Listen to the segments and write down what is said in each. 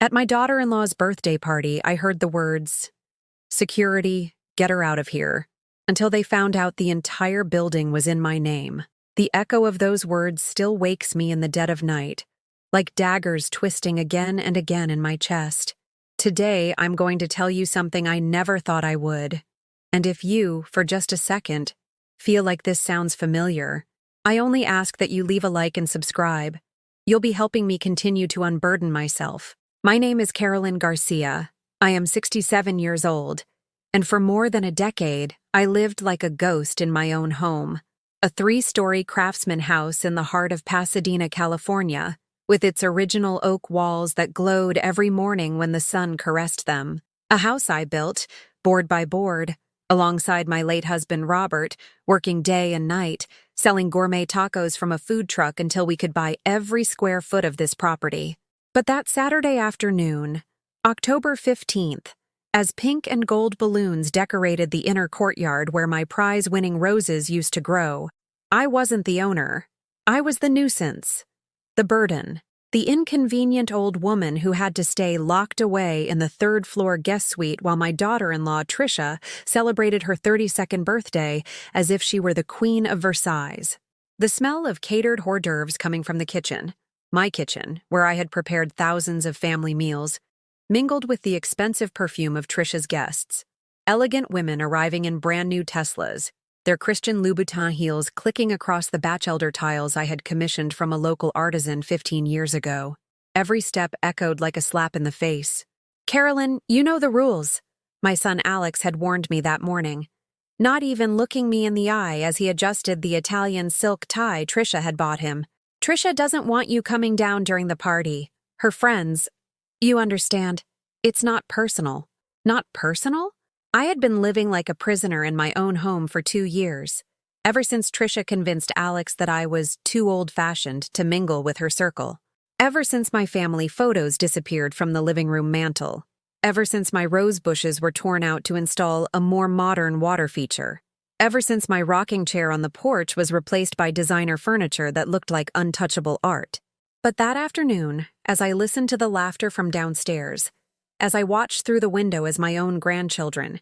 At my daughter-in-law's birthday party, I heard the words, "Security, get her out of here," until they found out the entire building was in my name. The echo of those words still wakes me in the dead of night, like daggers twisting again and again in my chest. Today, I'm going to tell you something I never thought I would. And if you, for just a second, feel like this sounds familiar, I only ask that you leave a like and subscribe. You'll be helping me continue to unburden myself. My name is Carolyn Garcia. I am 67 years old, and for more than a decade, I lived like a ghost in my own home. A 3-story craftsman house in the heart of Pasadena, California, with its original oak walls that glowed every morning when the sun caressed them. A house I built, board by board, alongside my late husband Robert, working day and night, selling gourmet tacos from a food truck until we could buy every square foot of this property. But that Saturday afternoon, October 15th, as pink and gold balloons decorated the inner courtyard where my prize-winning roses used to grow, I wasn't the owner. I was the nuisance, the burden, the inconvenient old woman who had to stay locked away in the third-floor guest suite while my daughter-in-law, Tricia, celebrated her 32nd birthday as if she were the Queen of Versailles. The smell of catered hors d'oeuvres coming from the kitchen, my kitchen, where I had prepared thousands of family meals, mingled with the expensive perfume of Tricia's guests. Elegant women arriving in brand-new Teslas, their Christian Louboutin heels clicking across the Batchelder tiles I had commissioned from a local artisan 15 years ago. Every step echoed like a slap in the face. "Carolyn, you know the rules," my son Alex had warned me that morning, not even looking me in the eye as he adjusted the Italian silk tie Tricia had bought him. "Tricia doesn't want you coming down during the party. Her friends, you understand, it's not personal." Not personal? I had been living like a prisoner in my own home for 2 years, ever since Tricia convinced Alex that I was too old-fashioned to mingle with her circle. Ever since my family photos disappeared from the living room mantel. Ever since my rose bushes were torn out to install a more modern water feature. Ever since my rocking chair on the porch was replaced by designer furniture that looked like untouchable art. But that afternoon, as I listened to the laughter from downstairs, as I watched through the window as my own grandchildren,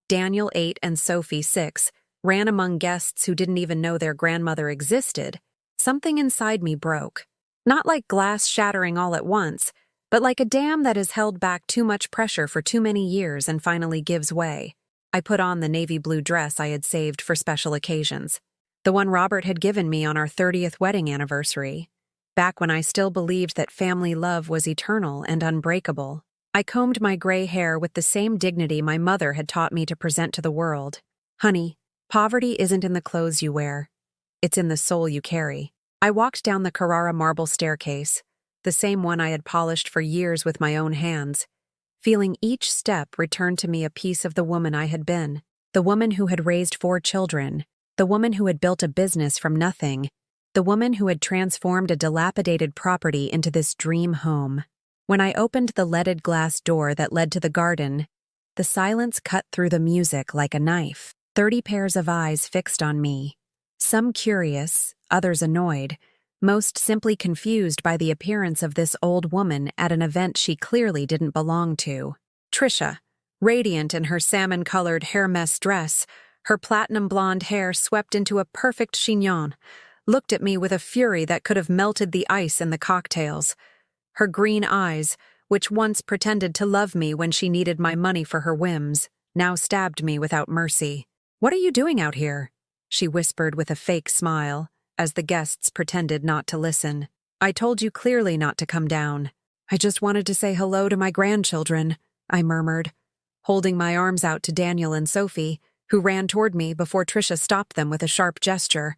Daniel 8 and Sophie 6, ran among guests who didn't even know their grandmother existed, something inside me broke. Not like glass shattering all at once, but like a dam that has held back too much pressure for too many years and finally gives way. I put on the navy blue dress I had saved for special occasions, the one Robert had given me on our 30th wedding anniversary, back when I still believed that family love was eternal and unbreakable. I combed my gray hair with the same dignity my mother had taught me to present to the world. "Honey, poverty isn't in the clothes you wear. It's in the soul you carry." I walked down the Carrara marble staircase, the same one I had polished for years with my own hands, feeling each step return to me a piece of the woman I had been, the woman who had raised 4 children, the woman who had built a business from nothing, the woman who had transformed a dilapidated property into this dream home. When I opened the leaded glass door that led to the garden, the silence cut through the music like a knife. 30 pairs of eyes fixed on me, some curious, others annoyed, most simply confused by the appearance of this old woman at an event she clearly didn't belong to. Tricia, radiant in her salmon-colored Hermès dress, her platinum blonde hair swept into a perfect chignon, looked at me with a fury that could have melted the ice in the cocktails. Her green eyes, which once pretended to love me when she needed my money for her whims, now stabbed me without mercy. "What are you doing out here?" she whispered with a fake smile, as the guests pretended not to listen. "I told you clearly not to come down." "I just wanted to say hello to my grandchildren," I murmured, holding my arms out to Daniel and Sophie, who ran toward me before Tricia stopped them with a sharp gesture.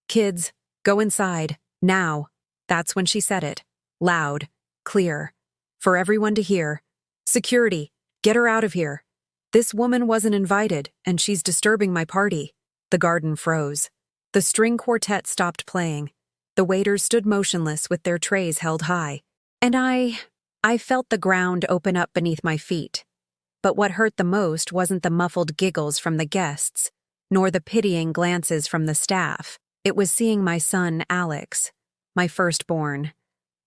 "Kids, go inside, now." That's when she said it, loud, clear, for everyone to hear. "Security, get her out of here. This woman wasn't invited, and she's disturbing my party." The garden froze. The string quartet stopped playing. The waiters stood motionless with their trays held high. And I felt the ground open up beneath my feet. But what hurt the most wasn't the muffled giggles from the guests, nor the pitying glances from the staff. It was seeing my son, Alex, my firstborn,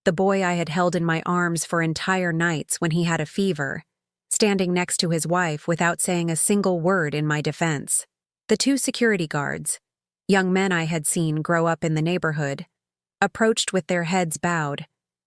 the boy I had held in my arms for entire nights when he had a fever, standing next to his wife without saying a single word in my defense. The two security guards, young men I had seen grow up in the neighborhood, approached with their heads bowed,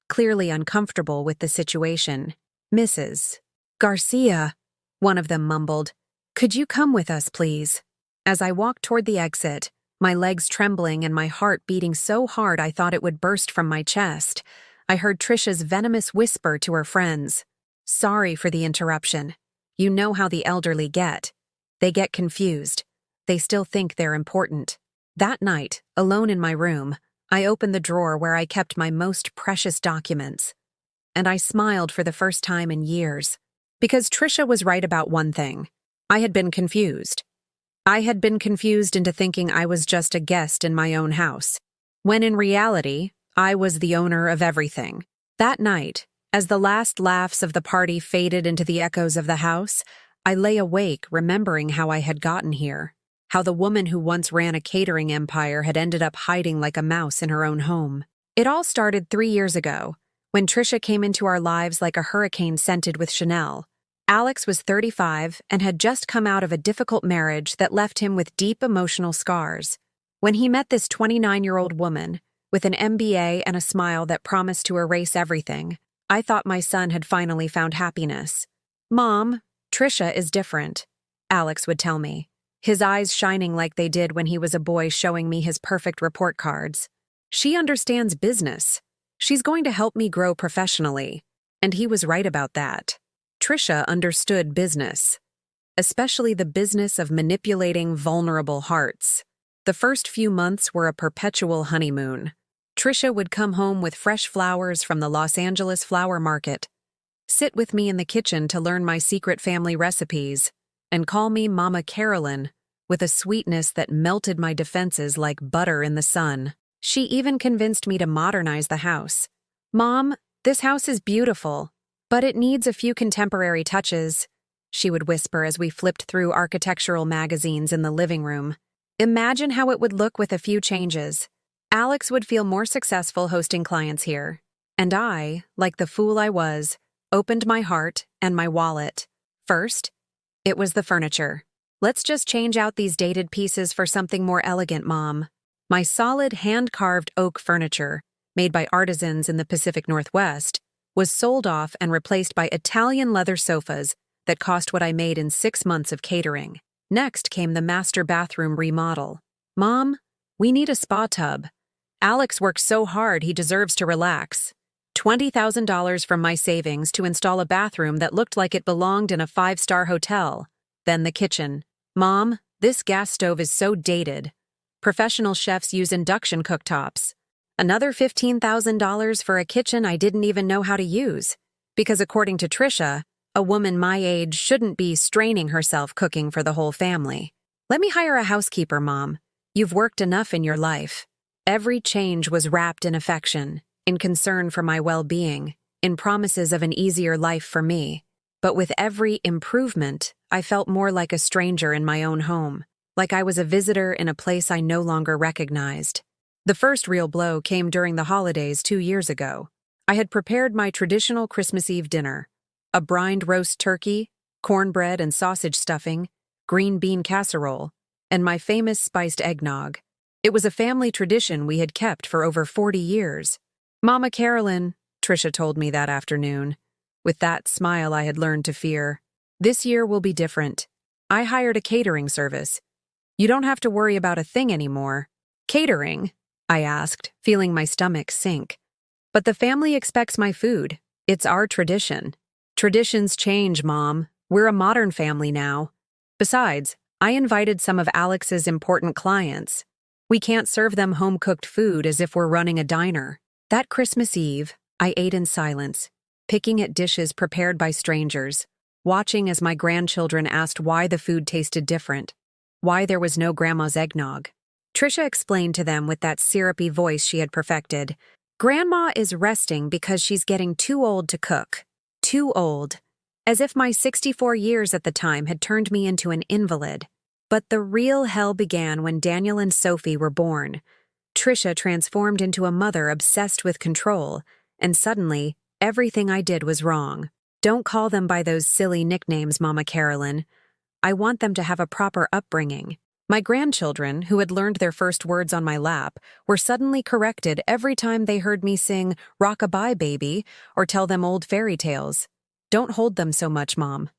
clearly uncomfortable with the situation. "Mrs. Garcia," one of them mumbled, "could you come with us, please?" As I walked toward the exit, my legs trembling and my heart beating so hard I thought it would burst from my chest, I heard Trisha's venomous whisper to her friends, "Sorry for the interruption. You know how the elderly get. They get confused. They still think they're important." That night, alone in my room, I opened the drawer where I kept my most precious documents. And I smiled for the first time in years. Because Trisha was right about one thing. I had been confused. I had been confused into thinking I was just a guest in my own house, when in reality, I was the owner of everything. That night, as the last laughs of the party faded into the echoes of the house, I lay awake remembering how I had gotten here, how the woman who once ran a catering empire had ended up hiding like a mouse in her own home. It all started 3 years ago, when Trisha came into our lives like a hurricane scented with Chanel. Alex was 35 and had just come out of a difficult marriage that left him with deep emotional scars. When he met this 29-year-old woman, with an MBA and a smile that promised to erase everything, I thought my son had finally found happiness. "Mom, Trisha is different," Alex would tell me, his eyes shining like they did when he was a boy showing me his perfect report cards. "She understands business. She's going to help me grow professionally." And he was right about that. Trisha understood business, especially the business of manipulating vulnerable hearts. The first few months were a perpetual honeymoon. Trisha would come home with fresh flowers from the Los Angeles flower market, sit with me in the kitchen to learn my secret family recipes, and call me Mama Carolyn with a sweetness that melted my defenses like butter in the sun. She even convinced me to modernize the house. "Mom, this house is beautiful, but it needs a few contemporary touches," she would whisper as we flipped through architectural magazines in the living room. "Imagine how it would look with a few changes." Alex would feel more successful hosting clients here. And I, like the fool I was, opened my heart and my wallet. First, it was the furniture. "Let's just change out these dated pieces for something more elegant, Mom." My solid hand-carved oak furniture, made by artisans in the Pacific Northwest, was sold off and replaced by Italian leather sofas that cost what I made in 6 months of catering. Next came the master bathroom remodel. "Mom, we need a spa tub. Alex worked so hard he deserves to relax." $20,000 from my savings to install a bathroom that looked like it belonged in a 5-star hotel. Then the kitchen. "Mom, this gas stove is so dated. Professional chefs use induction cooktops." Another $15,000 for a kitchen I didn't even know how to use, because according to Trisha, a woman my age shouldn't be straining herself cooking for the whole family. "Let me hire a housekeeper, Mom. You've worked enough in your life." Every change was wrapped in affection, in concern for my well-being, in promises of an easier life for me. But with every improvement, I felt more like a stranger in my own home, like I was a visitor in a place I no longer recognized. The first real blow came during the holidays 2 years ago. I had prepared my traditional Christmas Eve dinner, a brined roast turkey, cornbread and sausage stuffing, green bean casserole, and my famous spiced eggnog. It was a family tradition we had kept for over 40 years. "Mama Carolyn," Trisha told me that afternoon, with that smile I had learned to fear, "this year will be different. I hired a catering service. You don't have to worry about a thing anymore." "Catering?" I asked, feeling my stomach sink. "But the family expects my food. It's our tradition." "Traditions change, Mom. We're a modern family now. Besides, I invited some of Alex's important clients. We can't serve them home-cooked food as if we're running a diner." That Christmas Eve, I ate in silence, picking at dishes prepared by strangers, watching as my grandchildren asked why the food tasted different, why there was no grandma's eggnog. Trisha explained to them with that syrupy voice she had perfected, "Grandma is resting because she's getting too old to cook." Too old. As if my 64 years at the time had turned me into an invalid. But the real hell began when Daniel and Sophie were born. Trisha transformed into a mother obsessed with control, and suddenly, everything I did was wrong. Don't call them by those silly nicknames, Mama Carolyn. I want them to have a proper upbringing. My grandchildren, who had learned their first words on my lap, were suddenly corrected every time they heard me sing "Rock-a-bye, Baby" or tell them old fairy tales. Don't hold them so much, Mom.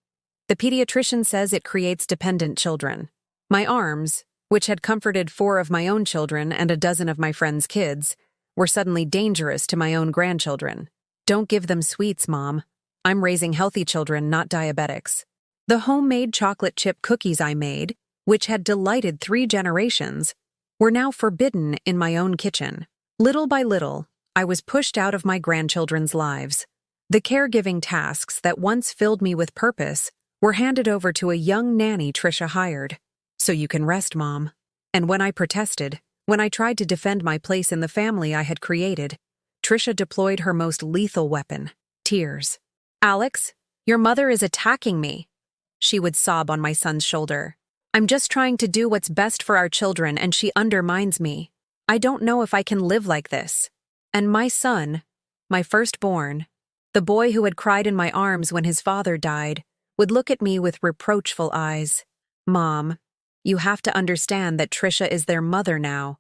The pediatrician says it creates dependent children. My arms, which had comforted 4 of my own children and a dozen of my friends' kids, were suddenly dangerous to my own grandchildren. Don't give them sweets, Mom. I'm raising healthy children, not diabetics. The homemade chocolate chip cookies I made, which had delighted 3 generations, were now forbidden in my own kitchen. Little by little, I was pushed out of my grandchildren's lives. The caregiving tasks that once filled me with purpose were handed over to a young nanny Trisha hired. So you can rest, Mom. And when I protested, when I tried to defend my place in the family I had created, Trisha deployed her most lethal weapon, tears. "Alex, your mother is attacking me," she would sob on my son's shoulder. "I'm just trying to do what's best for our children and she undermines me. I don't know if I can live like this." And my son, my firstborn, the boy who had cried in my arms when his father died, would look at me with reproachful eyes. "Mom, you have to understand that Trisha is their mother now.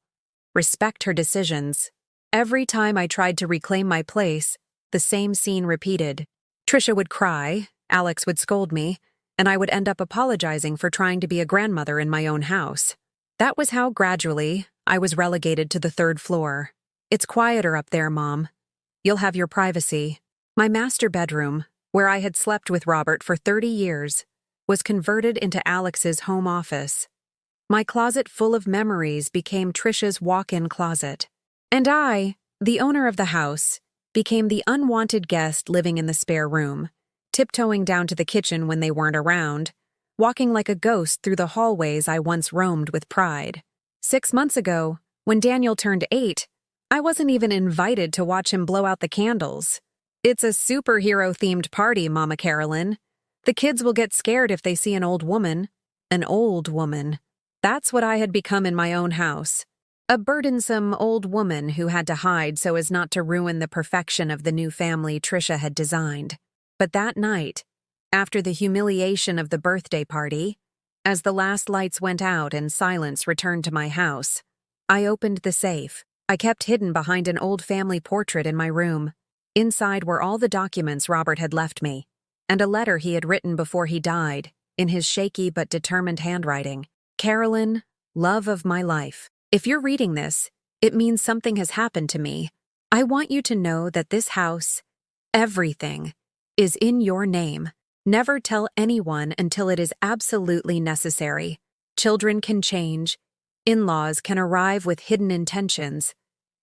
Respect her decisions." Every time I tried to reclaim my place, the same scene repeated. Trisha would cry, Alex would scold me, and I would end up apologizing for trying to be a grandmother in my own house. That was how, gradually, I was relegated to the 3rd floor. "It's quieter up there, Mom. You'll have your privacy." My master bedroom, where I had slept with Robert for 30 years, was converted into Alex's home office. My closet full of memories became Trisha's walk-in closet. And I, the owner of the house, became the unwanted guest living in the spare room, tiptoeing down to the kitchen when they weren't around, walking like a ghost through the hallways I once roamed with pride. 6 months ago, when Daniel turned 8, I wasn't even invited to watch him blow out the candles. "It's a superhero-themed party, Mama Carolyn. The kids will get scared if they see an old woman." An old woman. That's what I had become in my own house. A burdensome old woman who had to hide so as not to ruin the perfection of the new family Trisha had designed. But that night, after the humiliation of the birthday party, as the last lights went out and silence returned to my house, I opened the safe I kept hidden behind an old family portrait in my room. Inside were all the documents Robert had left me, and a letter he had written before he died, in his shaky but determined handwriting. "Carolyn, love of my life. If you're reading this, it means something has happened to me. I want you to know that this house, everything, is in your name. Never tell anyone until it is absolutely necessary. Children can change. In-laws can arrive with hidden intentions.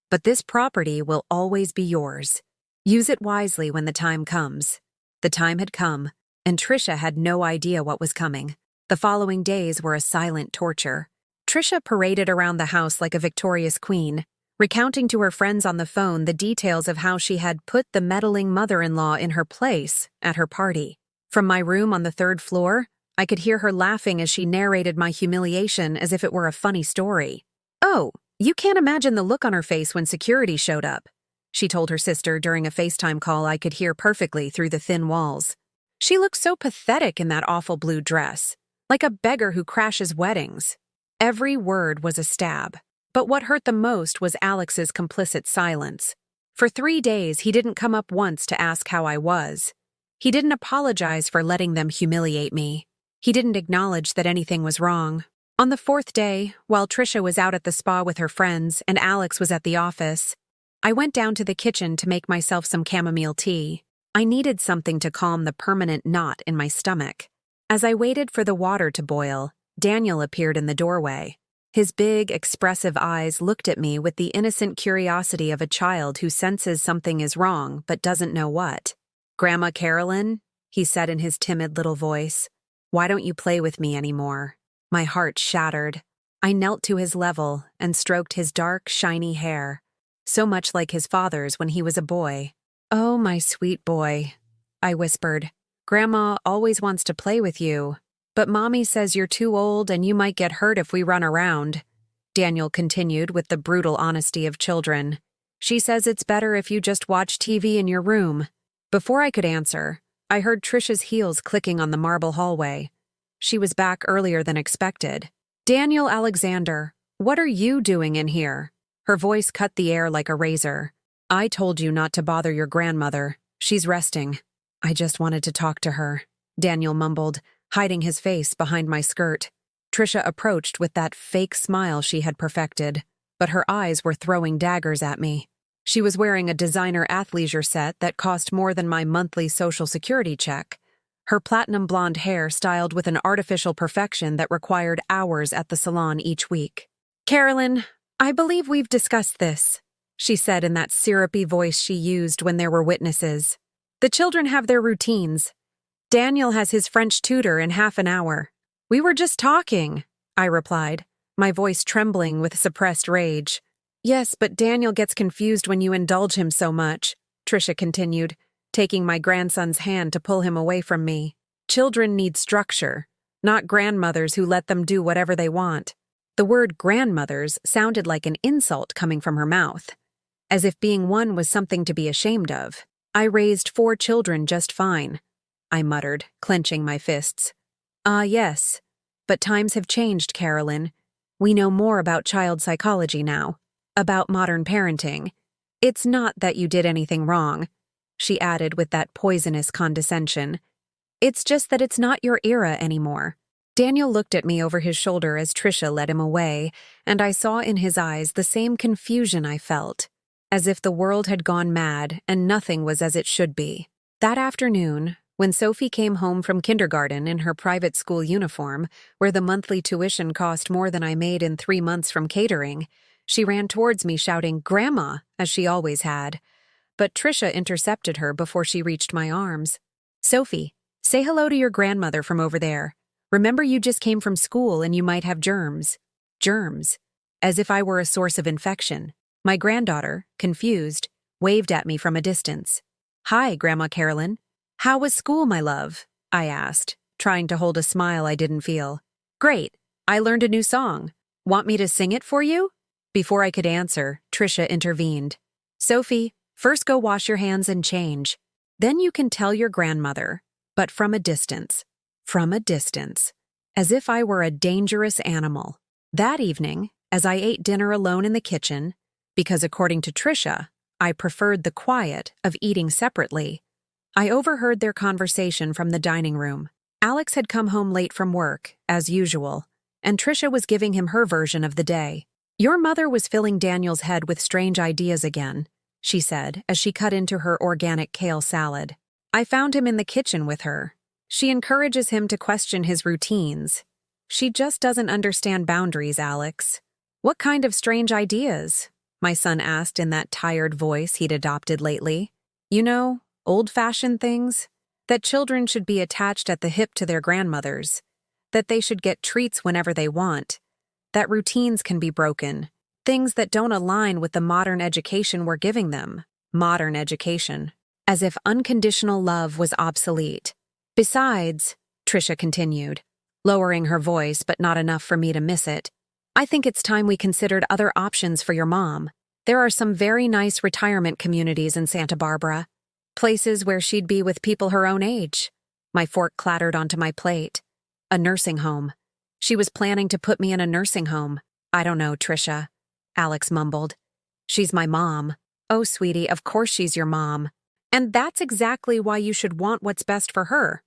But this property will always be yours. Use it wisely when the time comes." The time had come, and Trisha had no idea what was coming. The following days were a silent torture. Trisha paraded around the house like a victorious queen, recounting to her friends on the phone the details of how she had put the meddling mother-in-law in her place at her party. From my room on the 3rd floor, I could hear her laughing as she narrated my humiliation as if it were a funny story. "Oh, you can't imagine the look on her face when security showed up," she told her sister during a FaceTime call I could hear perfectly through the thin walls. "She looked so pathetic in that awful blue dress, like a beggar who crashes weddings." Every word was a stab, but what hurt the most was Alex's complicit silence. For 3 days, he didn't come up once to ask how I was. He didn't apologize for letting them humiliate me. He didn't acknowledge that anything was wrong. On the 4th day, while Trisha was out at the spa with her friends and Alex was at the office, I went down to the kitchen to make myself some chamomile tea. I needed something to calm the permanent knot in my stomach. As I waited for the water to boil, Daniel appeared in the doorway. His big, expressive eyes looked at me with the innocent curiosity of a child who senses something is wrong but doesn't know what. "Grandma Carolyn," he said in his timid little voice, "why don't you play with me anymore?" My heart shattered. I knelt to his level and stroked his dark, shiny hair, so much like his father's when he was a boy. "Oh, my sweet boy," I whispered. "Grandma always wants to play with you. But Mommy says you're too old and you might get hurt if we run around," Daniel continued with the brutal honesty of children. She says it's better if you just watch TV in your room. Before I could answer, I heard Trisha's heels clicking on the marble hallway. She was back earlier than expected. Daniel Alexander, what are you doing in here? Her voice cut the air like a razor. I told you not to bother your grandmother. She's resting. I just wanted to talk to her, Daniel mumbled, hiding his face behind my skirt. Trisha approached with that fake smile she had perfected, but her eyes were throwing daggers at me. She was wearing a designer athleisure set that cost more than my monthly Social Security check. Her platinum blonde hair styled with an artificial perfection that required hours at the salon each week. Carolyn, I believe we've discussed this, she said in that syrupy voice she used when there were witnesses. The children have their routines. Daniel has his French tutor in half an hour. We were just talking, I replied, my voice trembling with suppressed rage. Yes, but Daniel gets confused when you indulge him so much, Trisha continued, taking my grandson's hand to pull him away from me. Children need structure, not grandmothers who let them do whatever they want. The word grandmothers sounded like an insult coming from her mouth, as if being one was something to be ashamed of. I raised 4 children just fine, I muttered, clenching my fists. Yes, but times have changed, Carolyn. We know more about child psychology now, about modern parenting. It's not that you did anything wrong, she added with that poisonous condescension. It's just that it's not your era anymore. Daniel looked at me over his shoulder as Trisha led him away, and I saw in his eyes the same confusion I felt, as if the world had gone mad and nothing was as it should be. That afternoon, when Sophie came home from kindergarten in her private school uniform, where the monthly tuition cost more than I made in 3 months from catering, she ran towards me shouting, "Grandma," as she always had. But Trisha intercepted her before she reached my arms. Sophie, say hello to your grandmother from over there. Remember you just came from school and you might have germs. Germs. As if I were a source of infection. My granddaughter, confused, waved at me from a distance. Hi, Grandma Carolyn. How was school, my love? I asked, trying to hold a smile I didn't feel. Great. I learned a new song. Want me to sing it for you? Before I could answer, Trisha intervened. Sophie, first go wash your hands and change. Then you can tell your grandmother, but from a distance. From a distance. As if I were a dangerous animal. That evening, as I ate dinner alone in the kitchen, because according to Trisha, I preferred the quiet of eating separately, I overheard their conversation from the dining room. Alex had come home late from work, as usual, and Trisha was giving him her version of the day. Your mother was filling Daniel's head with strange ideas again, she said as she cut into her organic kale salad. I found him in the kitchen with her. She encourages him to question his routines. She just doesn't understand boundaries, Alex. What kind of strange ideas? My son asked in that tired voice he'd adopted lately. You know, old-fashioned things? That children should be attached at the hip to their grandmothers. That they should get treats whenever they want. That routines can be broken. Things that don't align with the modern education we're giving them. Modern education. As if unconditional love was obsolete. Besides, Trisha continued, lowering her voice but not enough for me to miss it, I think it's time we considered other options for your mom. There are some very nice retirement communities in Santa Barbara. Places where she'd be with people her own age. My fork clattered onto my plate. A nursing home. She was planning to put me in a nursing home. I don't know, Trisha, Alex mumbled. She's my mom. Oh, sweetie, of course she's your mom. And that's exactly why you should want what's best for her.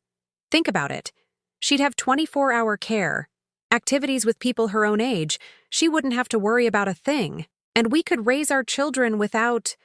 Think about it. She'd have 24-hour care, activities with people her own age. She wouldn't have to worry about a thing. And we could raise our children without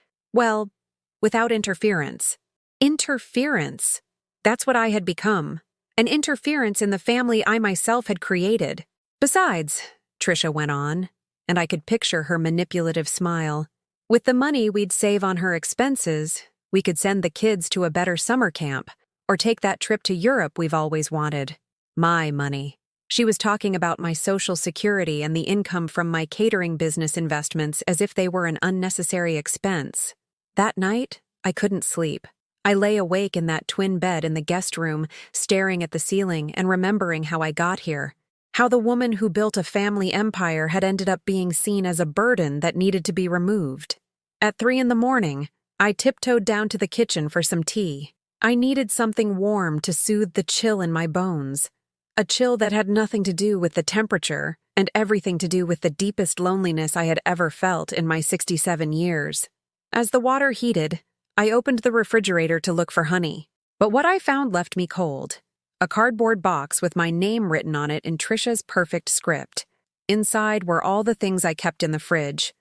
interference. Interference. That's what I had become. An interference in the family I myself had created. Besides, Trisha went on, and I could picture her manipulative smile. With the money we'd save on her expenses, we could send the kids to a better summer camp, or take that trip to Europe we've always wanted. My money. She was talking about my Social Security and the income from my catering business investments as if they were an unnecessary expense. That night, I couldn't sleep. I lay awake in that twin bed in the guest room, staring at the ceiling and remembering how I got here. How the woman who built a family empire had ended up being seen as a burden that needed to be removed. At 3 in the morning, I tiptoed down to the kitchen for some tea. I needed something warm to soothe the chill in my bones. A chill that had nothing to do with the temperature and everything to do with the deepest loneliness I had ever felt in my 67 years. As the water heated, I opened the refrigerator to look for honey. But what I found left me cold. A cardboard box with my name written on it in Trisha's perfect script. Inside were all the things I kept in the fridge.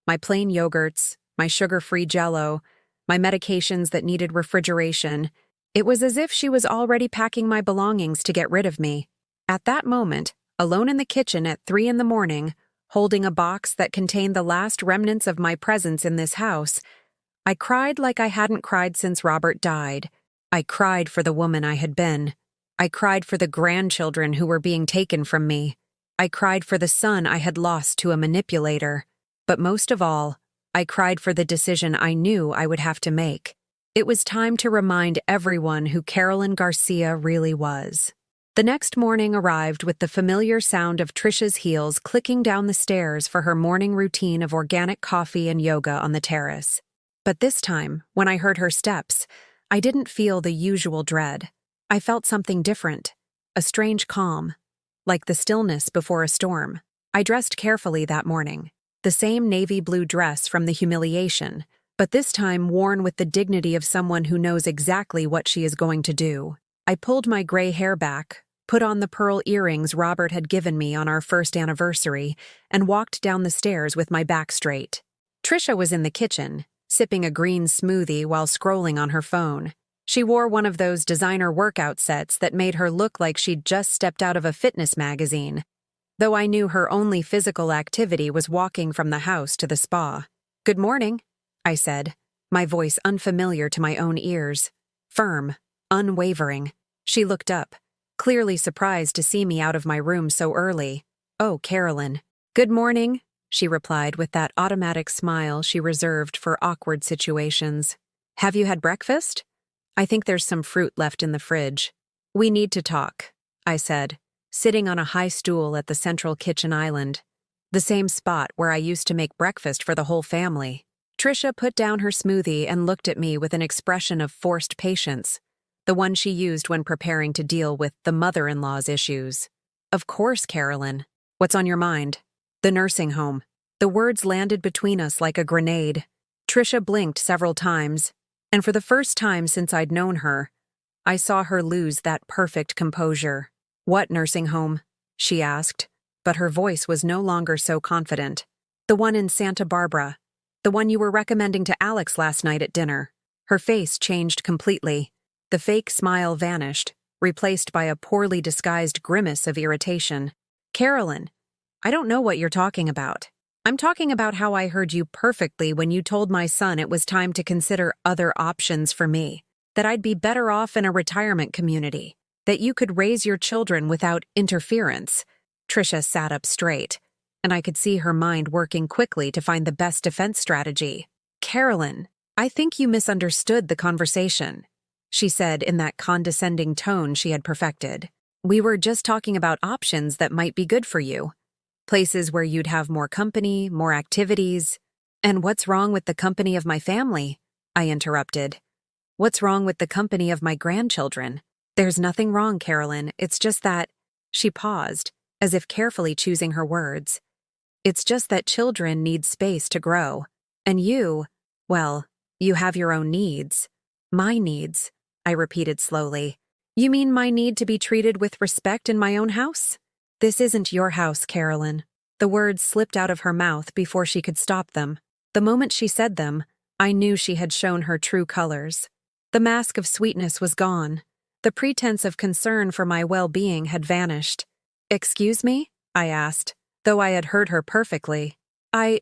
My plain yogurts, my sugar-free Jell-O, my medications that needed refrigeration. It was as if she was already packing my belongings to get rid of me. At that moment, alone in the kitchen at 3 in the morning, holding a box that contained the last remnants of my presence in this house, I cried like I hadn't cried since Robert died. I cried for the woman I had been. I cried for the grandchildren who were being taken from me. I cried for the son I had lost to a manipulator. But most of all, I cried for the decision I knew I would have to make. It was time to remind everyone who Carolyn Garcia really was. The next morning arrived with the familiar sound of Trisha's heels clicking down the stairs for her morning routine of organic coffee and yoga on the terrace. But this time, when I heard her steps, I didn't feel the usual dread. I felt something different, a strange calm, like the stillness before a storm. I dressed carefully that morning, the same navy blue dress from the humiliation, but this time worn with the dignity of someone who knows exactly what she is going to do. I pulled my gray hair back, put on the pearl earrings Robert had given me on our first anniversary, and walked down the stairs with my back straight. Trisha was in the kitchen, sipping a green smoothie while scrolling on her phone. She wore one of those designer workout sets that made her look like she'd just stepped out of a fitness magazine, though I knew her only physical activity was walking from the house to the spa. "Good morning," I said, my voice unfamiliar to my own ears. Firm, unwavering. She looked up, clearly surprised to see me out of my room so early. "Oh, Carolyn." "Good morning," she replied with that automatic smile she reserved for awkward situations. "Have you had breakfast? I think there's some fruit left in the fridge." "We need to talk," I said, sitting on a high stool at the central kitchen island, the same spot where I used to make breakfast for the whole family. Trisha put down her smoothie and looked at me with an expression of forced patience, the one she used when preparing to deal with the mother-in-law's issues. "Of course, Carolyn. What's on your mind?" "The nursing home." The words landed between us like a grenade. Trisha blinked several times, and for the first time since I'd known her, I saw her lose that perfect composure. "What nursing home?" she asked, but her voice was no longer so confident. "The one in Santa Barbara. The one you were recommending to Alex last night at dinner." Her face changed completely. The fake smile vanished, replaced by a poorly disguised grimace of irritation. "Carolyn, I don't know what you're talking about. I'm talking about how I heard you perfectly when you told my son it was time to consider other options for me, that I'd be better off in a retirement community, that you could raise your children without interference." Trisha sat up straight, and I could see her mind working quickly to find the best defense strategy. "Carolyn, I think you misunderstood the conversation," she said in that condescending tone she had perfected. "We were just talking about options that might be good for you. Places where you'd have more company, more activities." "And what's wrong with the company of my family?" I interrupted. "What's wrong with the company of my grandchildren?" "There's nothing wrong, Carolyn. It's just that—" She paused, as if carefully choosing her words. "It's just that children need space to grow. And you, well, you have your own needs." "My needs," I repeated slowly. "You mean my need to be treated with respect in my own house?" "This isn't your house, Carolyn." The words slipped out of her mouth before she could stop them. The moment she said them, I knew she had shown her true colors. The mask of sweetness was gone. The pretense of concern for my well-being had vanished. "Excuse me?" I asked, though I had heard her perfectly. I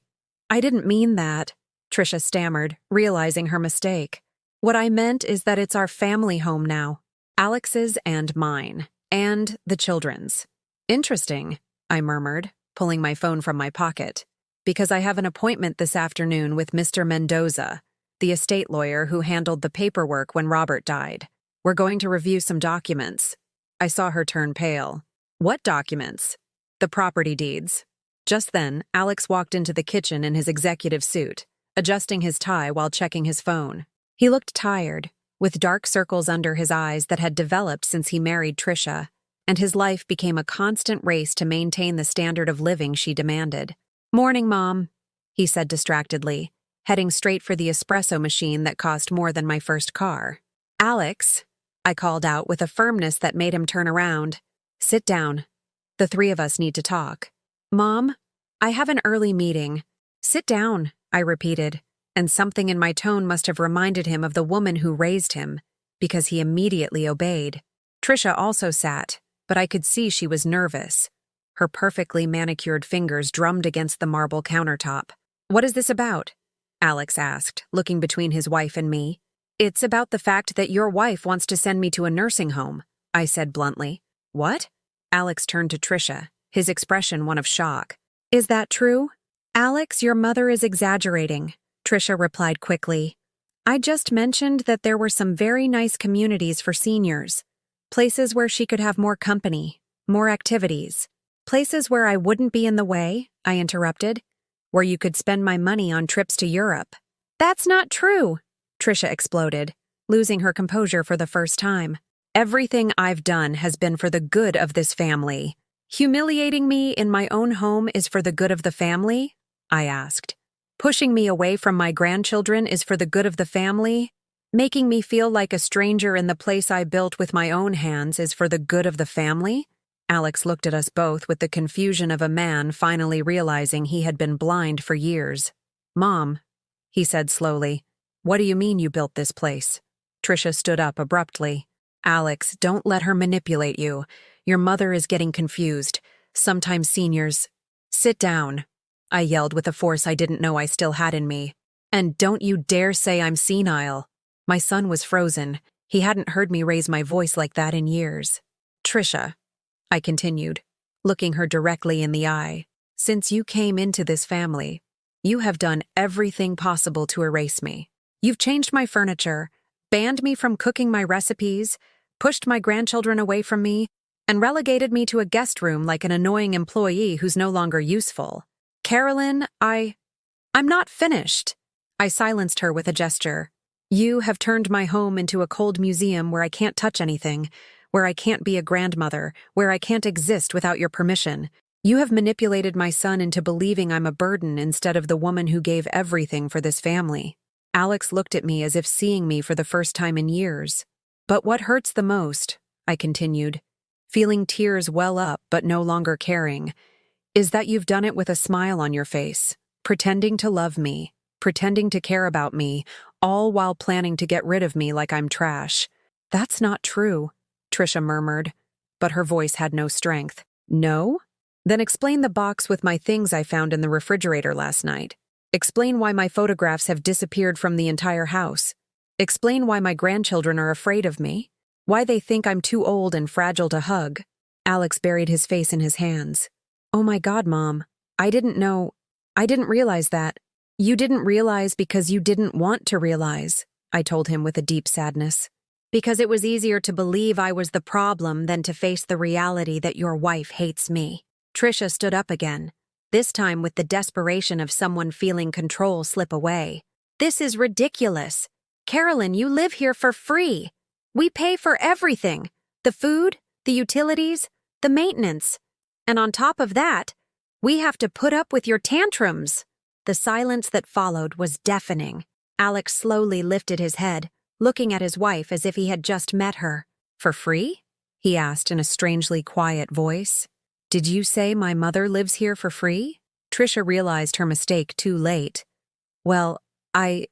didn't mean that," Trisha stammered, realizing her mistake. "What I meant is that it's our family home now. Alex's and mine, and the children's." "Interesting," I murmured, pulling my phone from my pocket, "because I have an appointment this afternoon with Mr. Mendoza, the estate lawyer who handled the paperwork when Robert died. We're going to review some documents." I saw her turn pale. "What documents?" "The property deeds." Just then, Alex walked into the kitchen in his executive suit, adjusting his tie while checking his phone. He looked tired, with dark circles under his eyes that had developed since he married Trisha, and his life became a constant race to maintain the standard of living she demanded. "Morning, Mom," he said distractedly, heading straight for the espresso machine that cost more than my first car. "Alex," I called out with a firmness that made him turn around. "Sit down. The three of us need to talk." "Mom, I have an early meeting." "Sit down," I repeated, and something in my tone must have reminded him of the woman who raised him, because he immediately obeyed. Trisha also sat, but I could see she was nervous. Her perfectly manicured fingers drummed against the marble countertop. "What is this about?" Alex asked, looking between his wife and me. "It's about the fact that your wife wants to send me to a nursing home," I said bluntly. "What?" Alex turned to Trisha, his expression one of shock. "Is that true?" "Alex, your mother is exaggerating," Trisha replied quickly. "I just mentioned that there were some very nice communities for seniors. Places where she could have more company, more activities. Places where I wouldn't be in the way," I interrupted. "Where you could spend my money on trips to Europe." "That's not true," Trisha exploded, losing her composure for the first time. "Everything I've done has been for the good of this family. Humiliating me in my own home is for the good of the family?" I asked. "Pushing me away from my grandchildren is for the good of the family? Making me feel like a stranger in the place I built with my own hands is for the good of the family?" Alex looked at us both with the confusion of a man finally realizing he had been blind for years. "Mom," he said slowly, "what do you mean you built this place?" Trisha stood up abruptly. "Alex, don't let her manipulate you. Your mother is getting confused. Sometimes seniors—" "Sit down," I yelled with a force I didn't know I still had in me. "And don't you dare say I'm senile." My son was frozen. He hadn't heard me raise my voice like that in years. "Trisha," I continued, looking her directly in the eye, "since you came into this family, you have done everything possible to erase me. You've changed my furniture, banned me from cooking my recipes, pushed my grandchildren away from me, and relegated me to a guest room like an annoying employee who's no longer useful. Carolyn, I'm not finished." I silenced her with a gesture. "You have turned my home into a cold museum where I can't touch anything, where I can't be a grandmother, where I can't exist without your permission. You have manipulated my son into believing I'm a burden instead of the woman who gave everything for this family." Alex looked at me as if seeing me for the first time in years. "But what hurts the most," I continued, feeling tears well up but no longer caring, "is that you've done it with a smile on your face, pretending to love me, pretending to care about me, all while planning to get rid of me like I'm trash." "That's not true," Trisha murmured, but her voice had no strength. "No? Then explain the box with my things I found in the refrigerator last night. Explain why my photographs have disappeared from the entire house. Explain why my grandchildren are afraid of me. Why they think I'm too old and fragile to hug." Alex buried his face in his hands. "Oh my God, Mom. I didn't know. I didn't realize that." "You didn't realize because you didn't want to realize," I told him with a deep sadness. "Because it was easier to believe I was the problem than to face the reality that your wife hates me." Trisha stood up again, this time with the desperation of someone feeling control slip away. "This is ridiculous. Carolyn, you live here for free. We pay for everything. The food, the utilities, the maintenance. And on top of that, we have to put up with your tantrums." The silence that followed was deafening. Alex slowly lifted his head, looking at his wife as if he had just met her. "For free?" he asked in a strangely quiet voice. "Did you say my mother lives here for free?" Trisha realized her mistake too late. "Well, I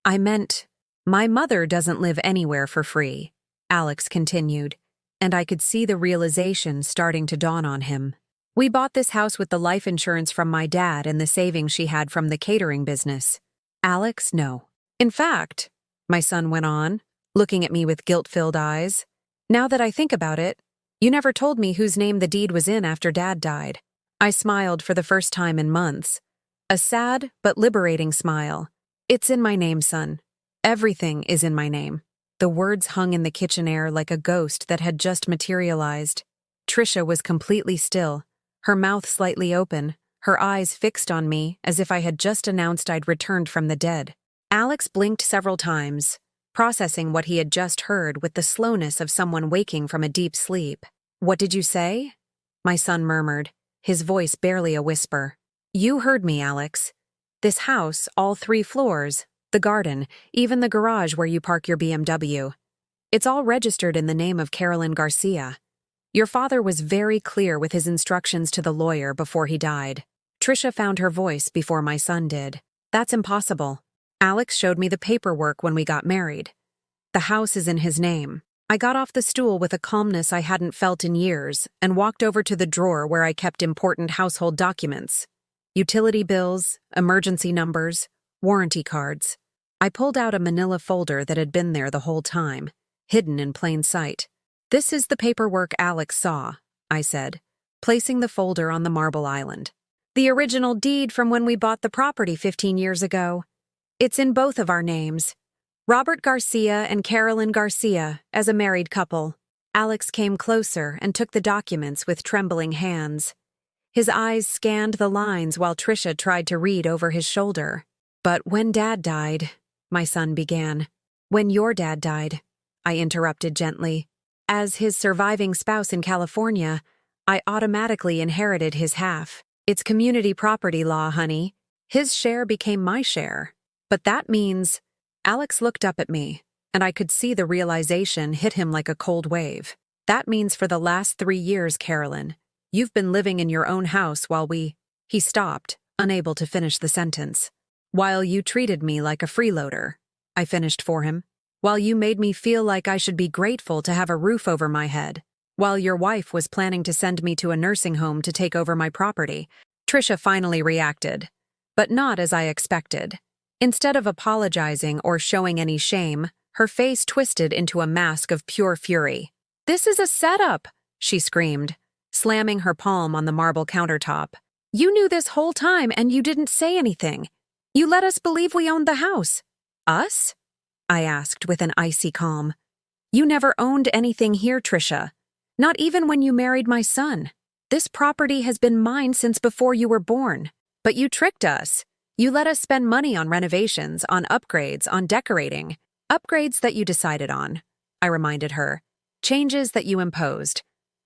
meant, my mother doesn't live anywhere for free," Alex continued, and I could see the realization starting to dawn on him. "We bought this house with the life insurance from my dad and the savings she had from the catering business." "Alex, no. In fact," my son went on, looking at me with guilt-filled eyes, "now that I think about it, you never told me whose name the deed was in after Dad died." I smiled for the first time in months. A sad but liberating smile. "It's in my name, son. Everything is in my name." The words hung in the kitchen air like a ghost that had just materialized. Trisha was completely still, her mouth slightly open, her eyes fixed on me as if I had just announced I'd returned from the dead. Alex blinked several times, processing what he had just heard with the slowness of someone waking from a deep sleep. "What did you say?" my son murmured, his voice barely a whisper. "You heard me, Alex. This house, all 3 floors, the garden, even the garage where you park your BMW. It's all registered in the name of Carolyn Garcia. Your father was very clear with his instructions to the lawyer before he died." Trisha found her voice before my son did. "That's impossible. Alex showed me the paperwork when we got married. The house is in his name." I got off the stool with a calmness I hadn't felt in years and walked over to the drawer where I kept important household documents. Utility bills, emergency numbers, warranty cards. I pulled out a manila folder that had been there the whole time, hidden in plain sight. "This is the paperwork Alex saw," I said, placing the folder on the marble island. "The original deed from when we bought the property 15 years ago. It's in both of our names. Robert Garcia and Carolyn Garcia, as a married couple." Alex came closer and took the documents with trembling hands. His eyes scanned the lines while Trisha tried to read over his shoulder. "But when Dad died," my son began. "When your dad died," I interrupted gently. "As his surviving spouse in California, I automatically inherited his half. It's community property law, honey. His share became my share. But that means—" Alex looked up at me, and I could see the realization hit him like a cold wave. "That means for the last 3 years, Carolyn, you've been living in your own house while we—" He stopped, unable to finish the sentence. "While you treated me like a freeloader," I finished for him. "While you made me feel like I should be grateful to have a roof over my head. While your wife was planning to send me to a nursing home to take over my property." Trisha finally reacted, but not as I expected. Instead of apologizing or showing any shame, her face twisted into a mask of pure fury. "This is a setup," she screamed, slamming her palm on the marble countertop. "You knew this whole time and you didn't say anything. You let us believe we owned the house." "Us?" I asked with an icy calm. "You never owned anything here, Trisha. Not even when you married my son. This property has been mine since before you were born. But you tricked us. You let us spend money on renovations, on upgrades, on decorating. Upgrades that you decided on," I reminded her. "Changes that you imposed.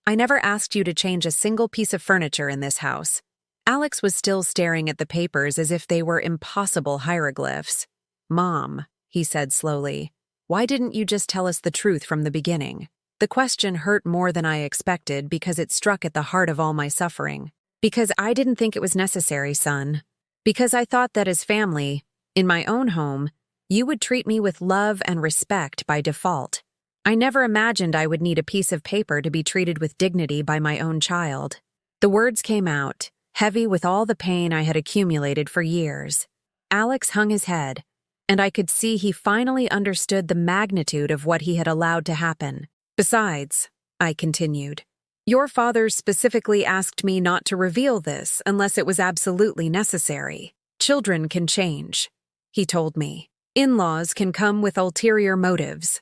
I never asked you to change a single piece of furniture in this house." Alex was still staring at the papers as if they were impossible hieroglyphs. "Mom," he said slowly, "why didn't you just tell us the truth from the beginning?" The question hurt more than I expected because it struck at the heart of all my suffering. "Because I didn't think it was necessary, son. Because I thought that as family, in my own home, you would treat me with love and respect by default. I never imagined I would need a piece of paper to be treated with dignity by my own child." The words came out, heavy with all the pain I had accumulated for years. Alex hung his head, and I could see he finally understood the magnitude of what he had allowed to happen. "Besides," I continued, "your father specifically asked me not to reveal this unless it was absolutely necessary. Children can change," he told me. "In-laws can come with ulterior motives.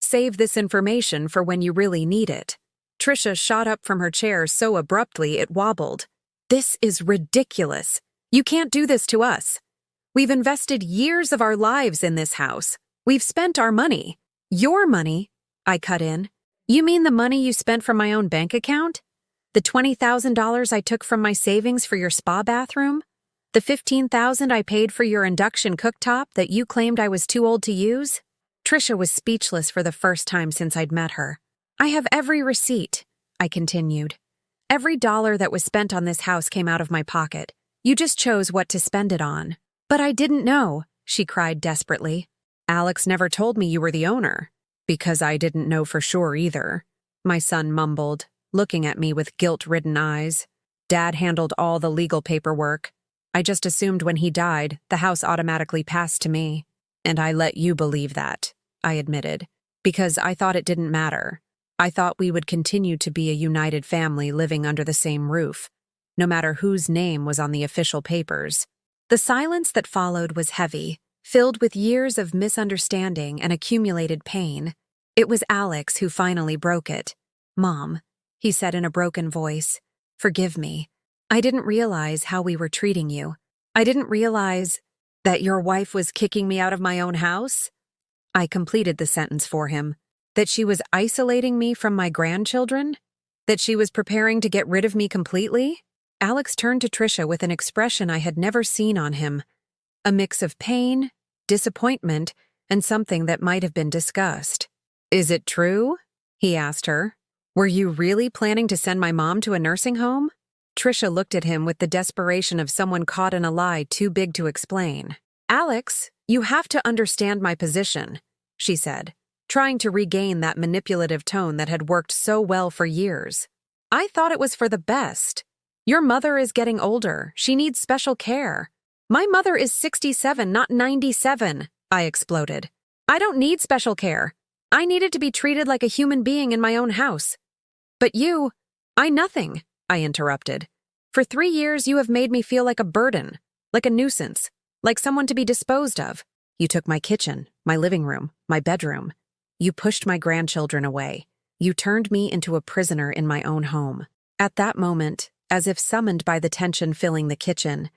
Save this information for when you really need it." Trisha shot up from her chair so abruptly it wobbled. "This is ridiculous. You can't do this to us. We've invested years of our lives in this house. We've spent our money." "Your money?" I cut in. "You mean the money you spent from my own bank account? The $20,000 I took from my savings for your spa bathroom? The $15,000 I paid for your induction cooktop that you claimed I was too old to use?" Trisha was speechless for the first time since I'd met her. "I have every receipt," I continued. "Every dollar that was spent on this house came out of my pocket. You just chose what to spend it on." "But I didn't know," she cried desperately. "Alex never told me you were the owner." "Because I didn't know for sure either," my son mumbled, looking at me with guilt-ridden eyes. "Dad handled all the legal paperwork. I just assumed when he died, the house automatically passed to me. And I let you believe that," I admitted, "because I thought it didn't matter. I thought we would continue to be a united family living under the same roof, no matter whose name was on the official papers." The silence that followed was heavy, filled with years of misunderstanding and accumulated pain. It was Alex who finally broke it. "Mom," he said in a broken voice, "forgive me. I didn't realize how we were treating you. I didn't realize that your wife was kicking me out of my own house. I completed the sentence for him. That she was isolating me from my grandchildren? That she was preparing to get rid of me completely? Alex turned to Trisha with an expression I had never seen on him. A mix of pain, disappointment, and something that might have been disgust. "Is it true?" he asked her. "Were you really planning to send my mom to a nursing home?" Trisha looked at him with the desperation of someone caught in a lie too big to explain. "Alex, you have to understand my position," she said, trying to regain that manipulative tone that had worked so well for years. "I thought it was for the best. Your mother is getting older. She needs special care. My mother is 67, not 97, I exploded. I don't need special care. I needed to be treated like a human being in my own house. But you, nothing, I interrupted. For 3 years, you have made me feel like a burden, like a nuisance, like someone to be disposed of. You took my kitchen, my living room, my bedroom. You pushed my grandchildren away. You turned me into a prisoner in my own home." At that moment, as if summoned by the tension filling the kitchen,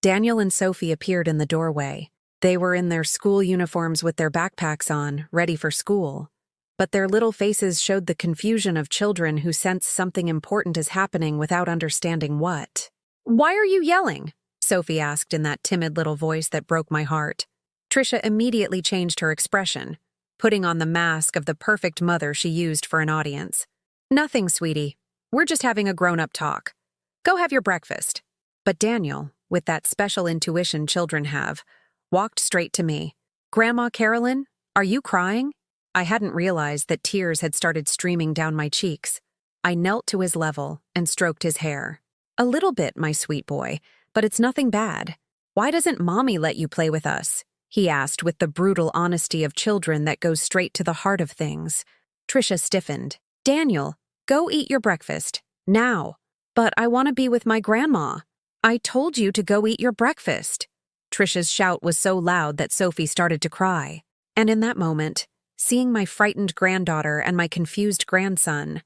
Daniel and Sophie appeared in the doorway. They were in their school uniforms with their backpacks on, ready for school. But their little faces showed the confusion of children who sense something important is happening without understanding what. "Why are you yelling?" Sophie asked in that timid little voice that broke my heart. Trisha immediately changed her expression, putting on the mask of the perfect mother she used for an audience. "Nothing, sweetie. We're just having a grown-up talk. Go have your breakfast." But Daniel, with that special intuition children have, walked straight to me. "Grandma Carolyn, are you crying?" I hadn't realized that tears had started streaming down my cheeks. I knelt to his level and stroked his hair. "A little bit, my sweet boy, but it's nothing bad. Why doesn't Mommy let you play with us?" he asked with the brutal honesty of children that goes straight to the heart of things. Trisha stiffened. "Daniel, go eat your breakfast. Now." "But I want to be with my grandma." "I told you to go eat your breakfast." Trisha's shout was so loud that Sophie started to cry. And in that moment, seeing my frightened granddaughter and my confused grandson,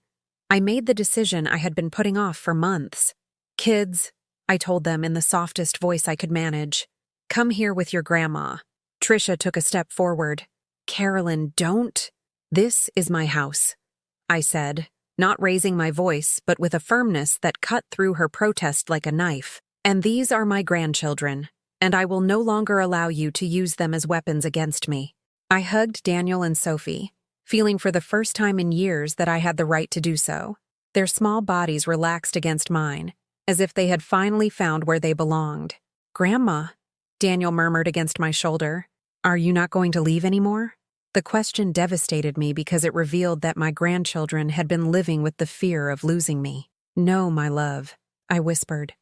I made the decision I had been putting off for months. "Kids," I told them in the softest voice I could manage, "come here with your grandma." Trisha took a step forward. "Carolyn, don't." "This is my house," I said, not raising my voice but with a firmness that cut through her protest like a knife. "And these are my grandchildren, and I will no longer allow you to use them as weapons against me." I hugged Daniel and Sophie, feeling for the first time in years that I had the right to do so. Their small bodies relaxed against mine, as if they had finally found where they belonged. "Grandma," Daniel murmured against my shoulder, "are you not going to leave anymore?" The question devastated me because it revealed that my grandchildren had been living with the fear of losing me. "No, my love," I whispered,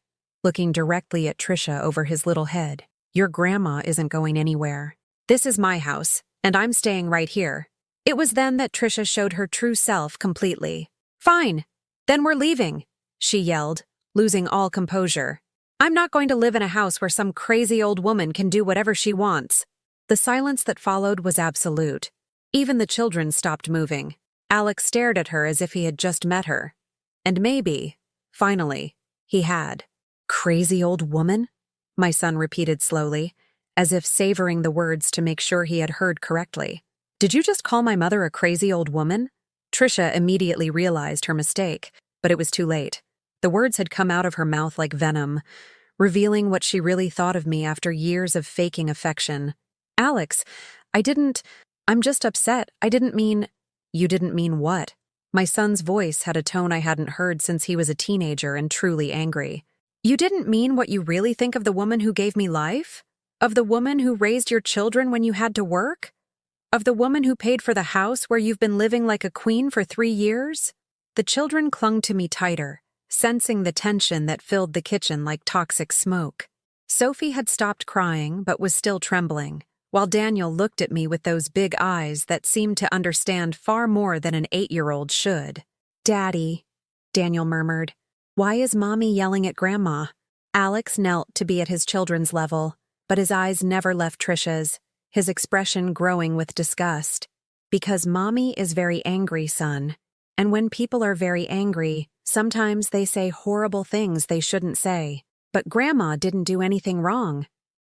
looking directly at Trisha over his little head. "Your grandma isn't going anywhere. This is my house, and I'm staying right here." It was then that Trisha showed her true self completely. "Fine, then we're leaving," she yelled, losing all composure. "I'm not going to live in a house where some crazy old woman can do whatever she wants." The silence that followed was absolute. Even the children stopped moving. Alex stared at her as if he had just met her. And maybe, finally, he had. "Crazy old woman?" my son repeated slowly, as if savoring the words to make sure he had heard correctly. "Did you just call my mother a crazy old woman?" Trisha immediately realized her mistake, but it was too late. The words had come out of her mouth like venom, revealing what she really thought of me after years of faking affection. "Alex, I'm just upset. I didn't mean—" "You didn't mean what?" My son's voice had a tone I hadn't heard since he was a teenager and truly angry. "You didn't mean what you really think of the woman who gave me life? Of the woman who raised your children when you had to work? Of the woman who paid for the house where you've been living like a queen for 3 years?" The children clung to me tighter, sensing the tension that filled the kitchen like toxic smoke. Sophie had stopped crying but was still trembling, while Daniel looked at me with those big eyes that seemed to understand far more than an 8-year-old should. "Daddy," Daniel murmured, "why is Mommy yelling at Grandma?" Alex knelt to be at his children's level, but his eyes never left Trisha's, his expression growing with disgust. "Because Mommy is very angry, son. And when people are very angry, Sometimes they say horrible things they shouldn't say. But Grandma didn't do anything wrong,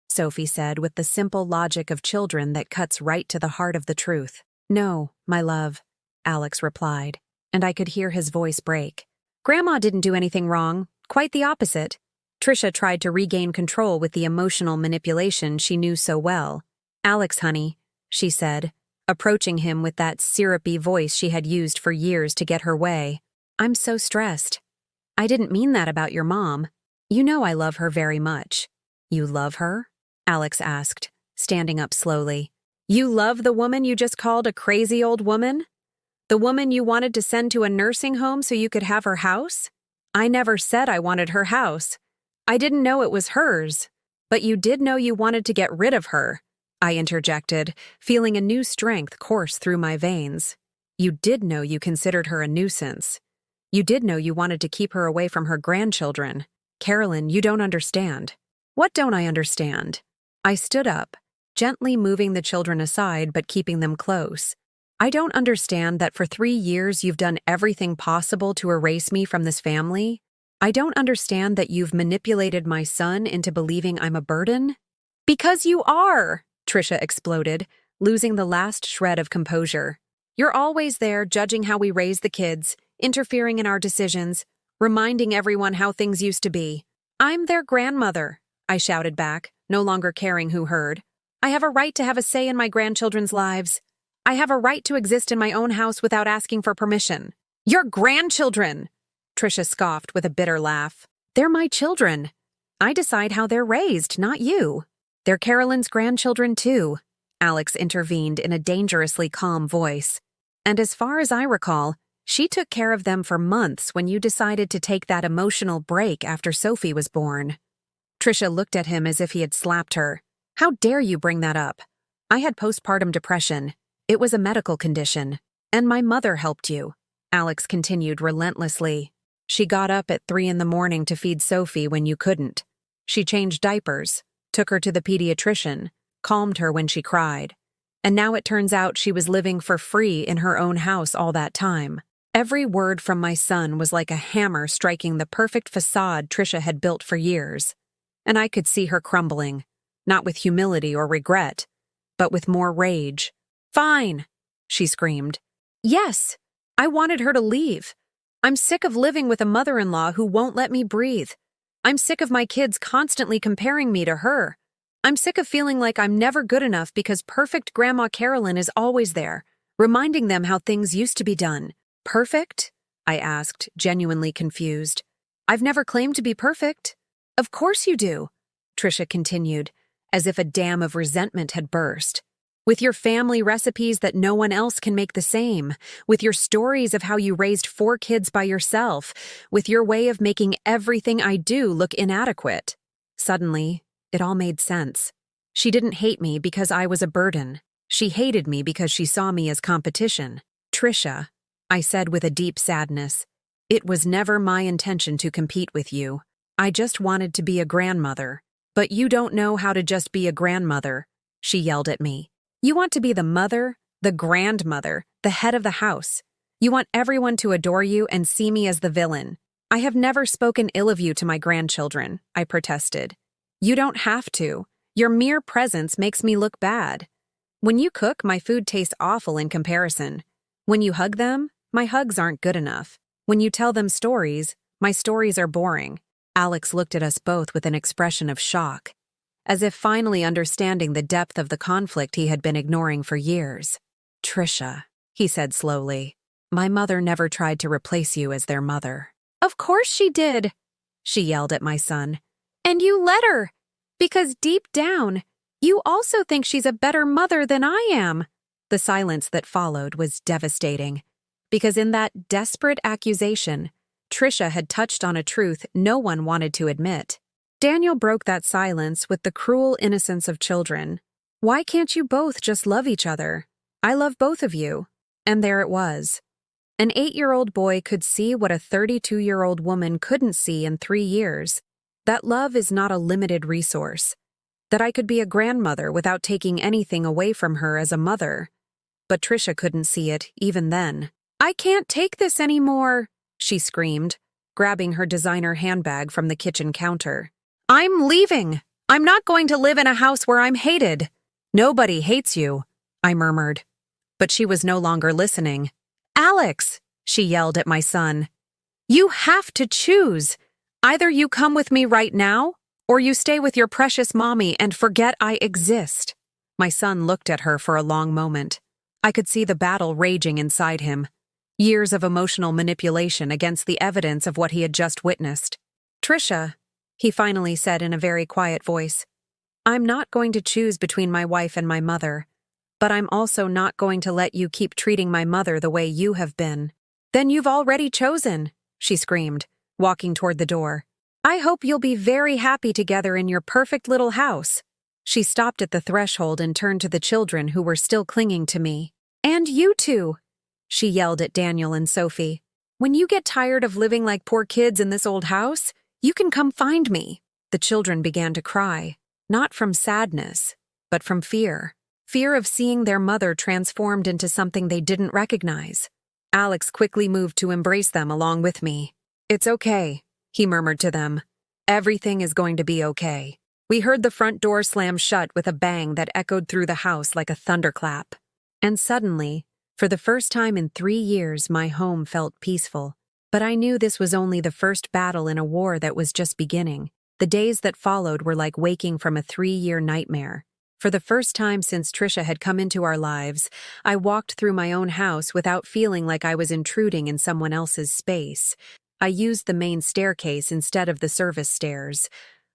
Sophie said with the simple logic of children that cuts right to the heart of the truth. No, my love, Alex replied, and I could hear his voice break. Grandma didn't do anything wrong, quite the opposite. Trisha tried to regain control with the emotional manipulation she knew so well. Alex, honey, she said, approaching him with that syrupy voice she had used for years to get her way. I'm so stressed. I didn't mean that about your mom. You know I love her very much. You love her? Alex asked, standing up slowly. You love the woman you just called a crazy old woman? The woman you wanted to send to a nursing home so you could have her house? I never said I wanted her house. I didn't know it was hers. But you did know you wanted to get rid of her, I interjected, feeling a new strength course through my veins. You did know you considered her a nuisance. You did know you wanted to keep her away from her grandchildren. Carolyn, you don't understand. What don't I understand? I stood up, gently moving the children aside but keeping them close. I don't understand that for 3 years you've done everything possible to erase me from this family. I don't understand that you've manipulated my son into believing I'm a burden. Because you are, Trisha exploded, losing the last shred of composure. You're always there judging how we raise the kids, interfering in our decisions, reminding everyone how things used to be. I'm their grandmother, I shouted back, no longer caring who heard. I have a right to have a say in my grandchildren's lives. I have a right to exist in my own house without asking for permission. Your grandchildren! Trisha scoffed with a bitter laugh. They're my children. I decide how they're raised, not you. They're Carolyn's grandchildren too, Alex intervened in a dangerously calm voice. And as far as I recall, she took care of them for months when you decided to take that emotional break after Sophie was born. Trisha looked at him as if he had slapped her. How dare you bring that up? I had postpartum depression. It was a medical condition. And my mother helped you, Alex continued relentlessly. She got up at 3 a.m. to feed Sophie when you couldn't. She changed diapers, took her to the pediatrician, calmed her when she cried. And now it turns out she was living for free in her own house all that time. Every word from my son was like a hammer striking the perfect facade Trisha had built for years. And I could see her crumbling, not with humility or regret, but with more rage. Fine, she screamed. Yes, I wanted her to leave. I'm sick of living with a mother-in-law who won't let me breathe. I'm sick of my kids constantly comparing me to her. I'm sick of feeling like I'm never good enough because perfect Grandma Carolyn is always there, reminding them how things used to be done. Perfect? I asked, genuinely confused. I've never claimed to be perfect. Of course you do, Trisha continued, as if a dam of resentment had burst. With your family recipes that no one else can make the same, with your stories of how you raised 4 kids by yourself, with your way of making everything I do look inadequate. Suddenly, it all made sense. She didn't hate me because I was a burden. She hated me because she saw me as competition. Trisha, I said with a deep sadness, it was never my intention to compete with you. I just wanted to be a grandmother. But you don't know how to just be a grandmother, she yelled at me. You want to be the mother, the grandmother, the head of the house. You want everyone to adore you and see me as the villain. I have never spoken ill of you to my grandchildren, I protested. You don't have to. Your mere presence makes me look bad. When you cook, my food tastes awful in comparison. When you hug them, my hugs aren't good enough. When you tell them stories, my stories are boring. Alex looked at us both with an expression of shock, as if finally understanding the depth of the conflict he had been ignoring for years. Trisha, he said slowly, my mother never tried to replace you as their mother. Of course she did, she yelled at my son. And you let her, because deep down, you also think she's a better mother than I am. The silence that followed was devastating, because in that desperate accusation, Trisha had touched on a truth no one wanted to admit. Daniel broke that silence with the cruel innocence of children. Why can't you both just love each other? I love both of you. And there it was. An 8-year-old boy could see what a 32-year-old woman couldn't see in 3 years. That love is not a limited resource. That I could be a grandmother without taking anything away from her as a mother. But Trisha couldn't see it, even then. I can't take this anymore, she screamed, grabbing her designer handbag from the kitchen counter. "I'm leaving! I'm not going to live in a house where I'm hated." "Nobody hates you," I murmured. But she was no longer listening. "Alex," she yelled at my son, "you have to choose. Either you come with me right now, or you stay with your precious mommy and forget I exist." My son looked at her for a long moment. I could see the battle raging inside him. Years of emotional manipulation against the evidence of what he had just witnessed. "Trisha," he finally said in a very quiet voice, "I'm not going to choose between my wife and my mother, but I'm also not going to let you keep treating my mother the way you have been." "Then you've already chosen," she screamed, walking toward the door. "I hope you'll be very happy together in your perfect little house." She stopped at the threshold and turned to the children who were still clinging to me. "And you two," she yelled at Daniel and Sophie. "When you get tired of living like poor kids in this old house, you can come find me." The children began to cry, not from sadness, but from fear. Fear of seeing their mother transformed into something they didn't recognize. Alex quickly moved to embrace them along with me. "It's okay," he murmured to them. "Everything is going to be okay." We heard the front door slam shut with a bang that echoed through the house like a thunderclap. And suddenly, for the first time in 3 years, my home felt peaceful. But I knew this was only the first battle in a war that was just beginning. The days that followed were like waking from a 3-year nightmare. For the first time since Trisha had come into our lives, I walked through my own house without feeling like I was intruding in someone else's space. I used the main staircase instead of the service stairs.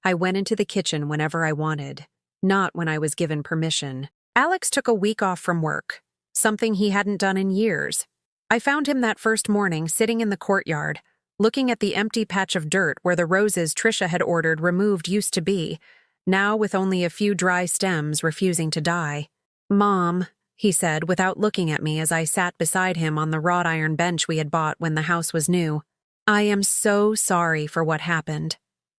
I went into the kitchen whenever I wanted, not when I was given permission. Alex took a week off from work, something he hadn't done in years. I found him that first morning sitting in the courtyard, looking at the empty patch of dirt where the roses Trisha had ordered removed used to be, now with only a few dry stems refusing to die. "Mom," he said without looking at me as I sat beside him on the wrought iron bench we had bought when the house was new, "I am so sorry for what happened.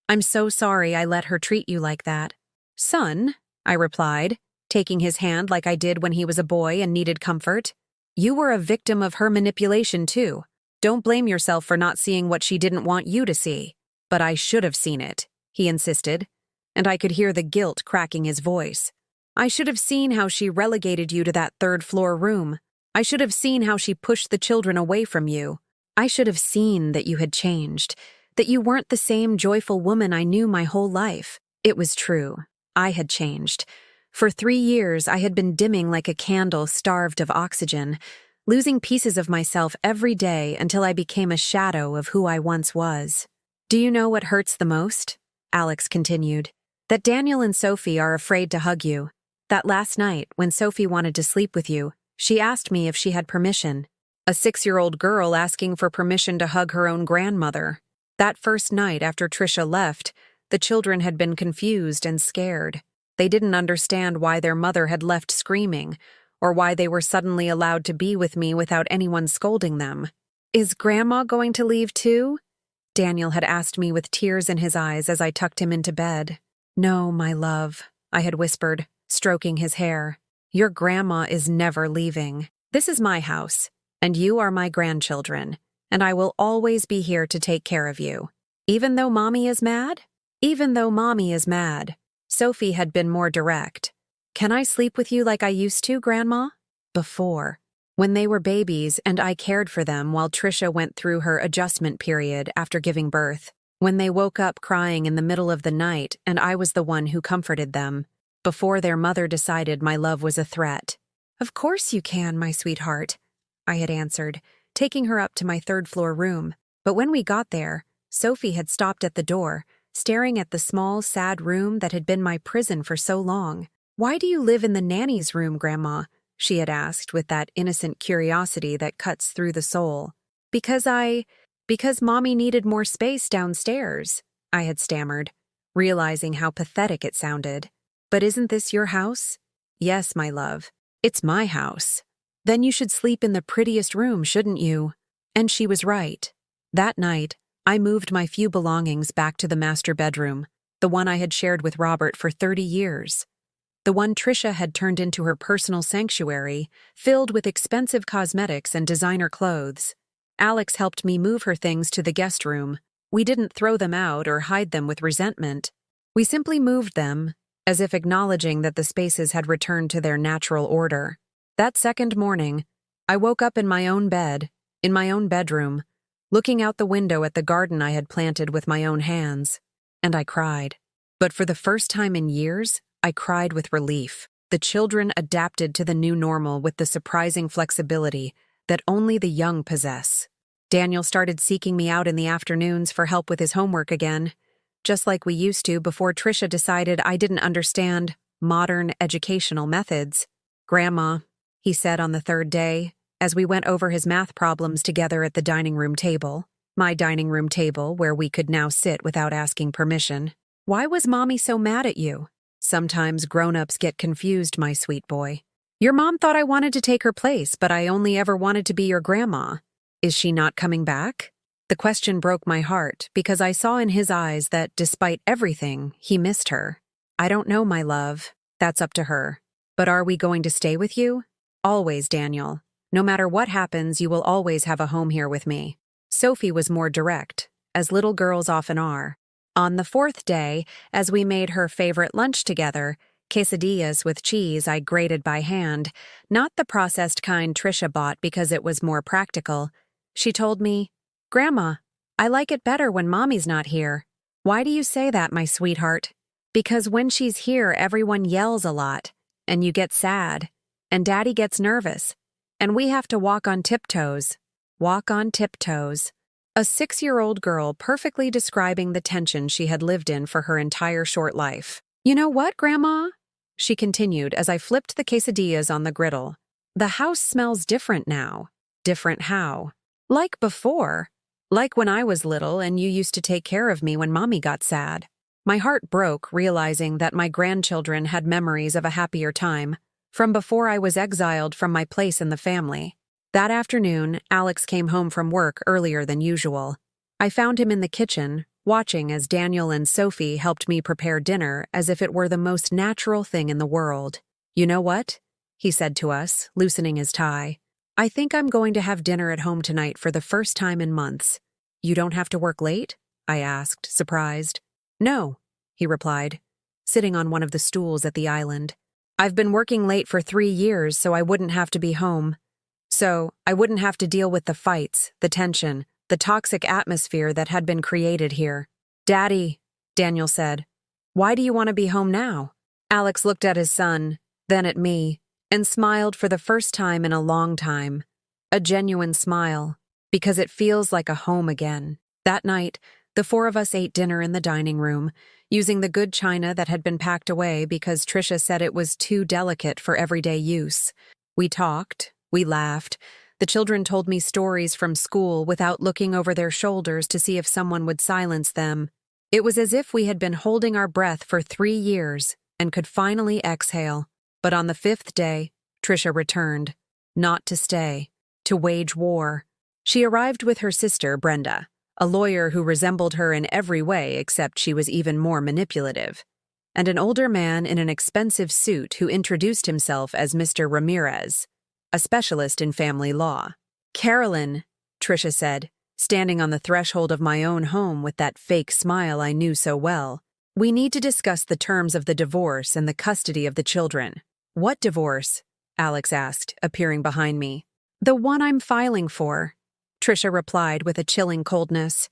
I'm so sorry I let her treat you like that." "Son," I replied, taking his hand like I did when he was a boy and needed comfort, "you were a victim of her manipulation too. Don't blame yourself for not seeing what she didn't want you to see." "But I should have seen it," he insisted, and I could hear the guilt cracking his voice. "I should have seen how she relegated you to that third-floor room. I should have seen how she pushed the children away from you. I should have seen that you had changed, that you weren't the same joyful woman I knew my whole life." It was true. I had changed. For 3 years, I had been dimming like a candle starved of oxygen, losing pieces of myself every day until I became a shadow of who I once was. "Do you know what hurts the most?" Alex continued. "That Daniel and Sophie are afraid to hug you. That last night, when Sophie wanted to sleep with you, she asked me if she had permission. A 6-year-old girl asking for permission to hug her own grandmother. That first night after Trisha left, the children had been confused and scared. They didn't understand why their mother had left screaming, or why they were suddenly allowed to be with me without anyone scolding them. "Is Grandma going to leave too?" Daniel had asked me with tears in his eyes as I tucked him into bed. "No, my love," I had whispered, stroking his hair. "Your grandma is never leaving. This is my house, and you are my grandchildren, and I will always be here to take care of you. Even though Mommy is mad?" "Even though Mommy is mad." Sophie had been more direct. "Can I sleep with you like I used to, Grandma?" Before, when they were babies and I cared for them while Trisha went through her adjustment period after giving birth. When they woke up crying in the middle of the night and I was the one who comforted them. Before their mother decided my love was a threat. "Of course you can, my sweetheart," I had answered, taking her up to my third-floor room. But when we got there, Sophie had stopped at the door, staring at the small, sad room that had been my prison for so long. "Why do you live in the nanny's room, Grandma?" she had asked with that innocent curiosity that cuts through the soul. Because Mommy needed more space downstairs," I had stammered, realizing how pathetic it sounded. "But isn't this your house?" "Yes, my love. It's my house." "Then you should sleep in the prettiest room, shouldn't you?" And she was right. That night, I moved my few belongings back to the master bedroom, the one I had shared with Robert for 30 years. The one Trisha had turned into her personal sanctuary, filled with expensive cosmetics and designer clothes. Alex helped me move her things to the guest room, We didn't throw them out or hide them with resentment. We simply moved them, as if acknowledging that the spaces had returned to their natural order. That second morning, I woke up in my own bed, in my own bedroom, looking out the window at the garden I had planted with my own hands, and I cried. But for the first time in years, I cried with relief. The children adapted to the new normal with the surprising flexibility that only the young possess. Daniel started seeking me out in the afternoons for help with his homework again, just like we used to before Trisha decided I didn't understand modern educational methods. "Grandma," he said on the third day, as we went over his math problems together at the dining room table, my dining room table where we could now sit without asking permission. "Why was Mommy so mad at you?" "Sometimes grown-ups get confused, my sweet boy. Your mom thought I wanted to take her place, but I only ever wanted to be your grandma. Is she not coming back?" The question broke my heart because I saw in his eyes that, despite everything, he missed her. "I don't know, my love. That's up to her. But are we going to stay with you?" "Always, Daniel. No matter what happens, you will always have a home here with me." Sophie was more direct, as little girls often are. On the fourth day, as we made her favorite lunch together, quesadillas with cheese I grated by hand, not the processed kind Trisha bought because it was more practical, she told me, "Grandma, I like it better when Mommy's not here." "Why do you say that, my sweetheart?" "Because when she's here, everyone yells a lot, and you get sad, and Daddy gets nervous, and we have to walk on tiptoes." Walk on tiptoes. A 6-year-old girl perfectly describing the tension she had lived in for her entire short life. "You know what, Grandma?" she continued as I flipped the quesadillas on the griddle. "The house smells different now." "Different how?" "Like before. Like when I was little and you used to take care of me when Mommy got sad." My heart broke realizing that my grandchildren had memories of a happier time, from before I was exiled from my place in the family. That afternoon, Alex came home from work earlier than usual. I found him in the kitchen, watching as Daniel and Sophie helped me prepare dinner as if it were the most natural thing in the world. "You know what?" he said to us, loosening his tie. "I think I'm going to have dinner at home tonight for the first time in months." "You don't have to work late?" I asked, surprised. "No," he replied, sitting on one of the stools at the island. "I've been working late for 3 years so I wouldn't have to be home. So I wouldn't have to deal with the fights, the tension, the toxic atmosphere that had been created here." "Daddy," Daniel said, "why do you want to be home now?" Alex looked at his son, then at me, and smiled for the first time in a long time. A genuine smile, because it feels like a home again. That night, the 4 of us ate dinner in the dining room, using the good china that had been packed away because Trisha said it was too delicate for everyday use. We talked. We laughed. The children told me stories from school without looking over their shoulders to see if someone would silence them. It was as if we had been holding our breath for 3 years and could finally exhale. But on the 5th day, Trisha returned. Not to stay, to wage war. She arrived with her sister, Brenda, a lawyer who resembled her in every way except she was even more manipulative, and an older man in an expensive suit who introduced himself as Mr. Ramirez, a specialist in family law. "Carolyn," Trisha said, standing on the threshold of my own home with that fake smile I knew so well, "we need to discuss the terms of the divorce and the custody of the children." "What divorce?" Alex asked, appearing behind me. "The one I'm filing for," Trisha replied with a chilling coldness.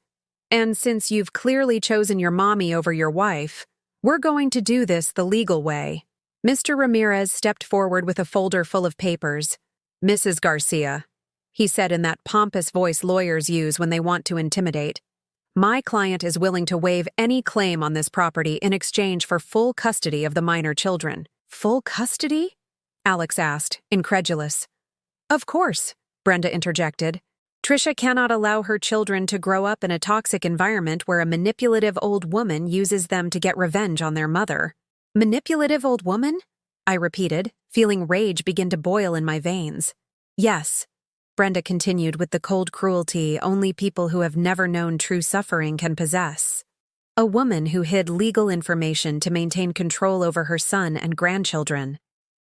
"And since you've clearly chosen your mommy over your wife, we're going to do this the legal way." Mr. Ramirez stepped forward with a folder full of papers. "Mrs. Garcia," he said in that pompous voice lawyers use when they want to intimidate, "my client is willing to waive any claim on this property in exchange for full custody of the minor children." "Full custody?" Alex asked, incredulous. "Of course," Brenda interjected. "Trisha cannot allow her children to grow up in a toxic environment where a manipulative old woman uses them to get revenge on their mother." "Manipulative old woman?" I repeated, feeling rage begin to boil in my veins. "Yes," Brenda continued with the cold cruelty only people who have never known true suffering can possess. "A woman who hid legal information to maintain control over her son and grandchildren.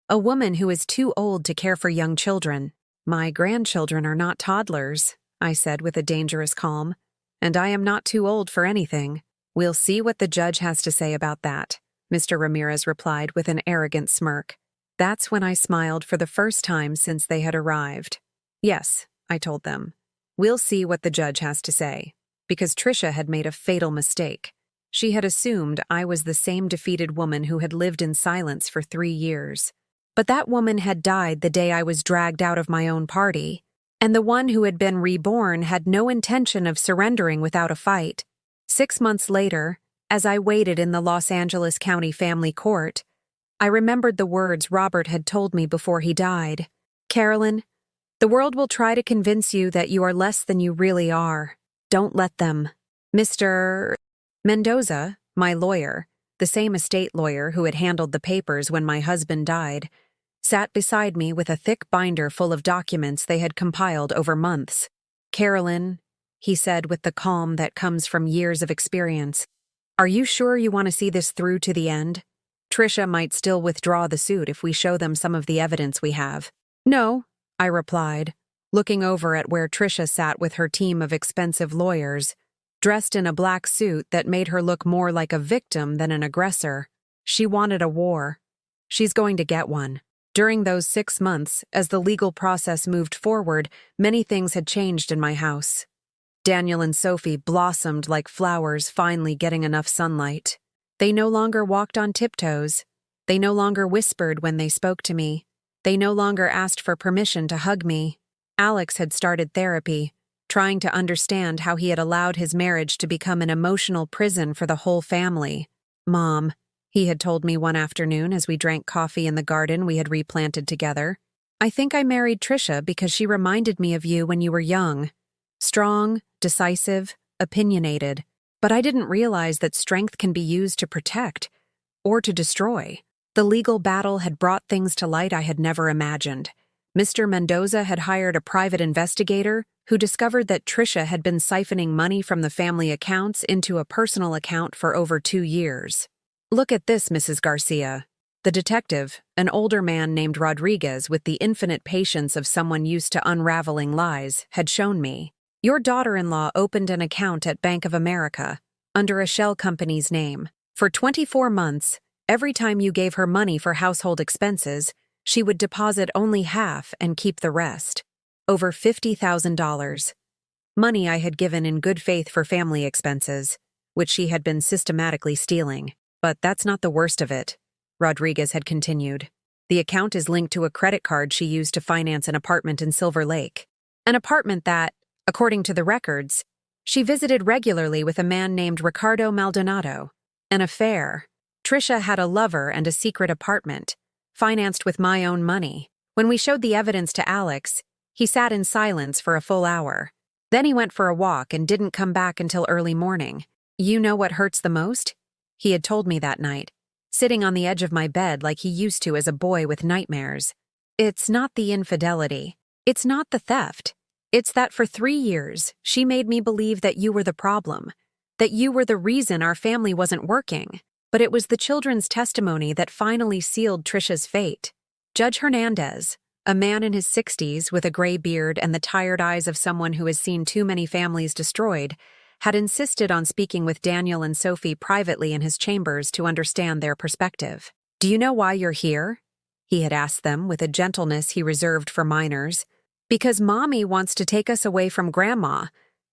A woman who is too old to care for young children." "My grandchildren are not toddlers," I said with a dangerous calm, And I am not too old for anything. We'll see what the judge has to say about that, Mr. Ramirez replied with an arrogant smirk. That's when I smiled for the first time since they had arrived. Yes, I told them. We'll see what the judge has to say. Because Tricia had made a fatal mistake. She had assumed I was the same defeated woman who had lived in silence for 3 years. But that woman had died the day I was dragged out of my own party, and the one who had been reborn had no intention of surrendering without a fight. 6 months later, as I waited in the Los Angeles County Family Court, I remembered the words Robert had told me before he died. Carolyn, the world will try to convince you that you are less than you really are. Don't let them. Mr. Mendoza, my lawyer, the same estate lawyer who had handled the papers when my husband died, sat beside me with a thick binder full of documents they had compiled over months. Carolyn, he said with the calm that comes from years of experience, are you sure you want to see this through to the end? Tricia might still withdraw the suit if we show them some of the evidence we have. No, I replied, looking over at where Tricia sat with her team of expensive lawyers, dressed in a black suit that made her look more like a victim than an aggressor. She wanted a war. She's going to get one. During those 6 months, as the legal process moved forward, many things had changed in my house. Daniel and Sophie blossomed like flowers finally getting enough sunlight. They no longer walked on tiptoes. They no longer whispered when they spoke to me. They no longer asked for permission to hug me. Alex had started therapy, trying to understand how he had allowed his marriage to become an emotional prison for the whole family. Mom, he had told me one afternoon as we drank coffee in the garden we had replanted together, I think I married Tricia because she reminded me of you when you were young. Strong, decisive, opinionated. But I didn't realize that strength can be used to protect or to destroy. The legal battle had brought things to light I had never imagined. Mr. Mendoza had hired a private investigator who discovered that Tricia had been siphoning money from the family accounts into a personal account for over 2 years. Look at this, Mrs. Garcia. The detective, an older man named Rodriguez with the infinite patience of someone used to unraveling lies, had shown me. Your daughter-in-law opened an account at Bank of America, under a shell company's name. For 24 months, every time you gave her money for household expenses, she would deposit only half and keep the rest. Over $50,000. Money I had given in good faith for family expenses, which she had been systematically stealing. But that's not the worst of it, Rodriguez had continued. The account is linked to a credit card she used to finance an apartment in Silver Lake. An apartment that, according to the records, she visited regularly with a man named Ricardo Maldonado. An affair. Tricia had a lover and a secret apartment, financed with my own money. When we showed the evidence to Alex, he sat in silence for a full hour. Then he went for a walk and didn't come back until early morning. You know what hurts the most? He had told me that night, sitting on the edge of my bed like he used to as a boy with nightmares. It's not the infidelity. It's not the theft. It's that for 3 years, she made me believe that you were the problem, that you were the reason our family wasn't working. But it was the children's testimony that finally sealed Tricia's fate. Judge Hernandez, a man in his 60s with a gray beard and the tired eyes of someone who has seen too many families destroyed, had insisted on speaking with Daniel and Sophie privately in his chambers to understand their perspective. Do you know why you're here? He had asked them with a gentleness he reserved for minors. Because Mommy wants to take us away from Grandma,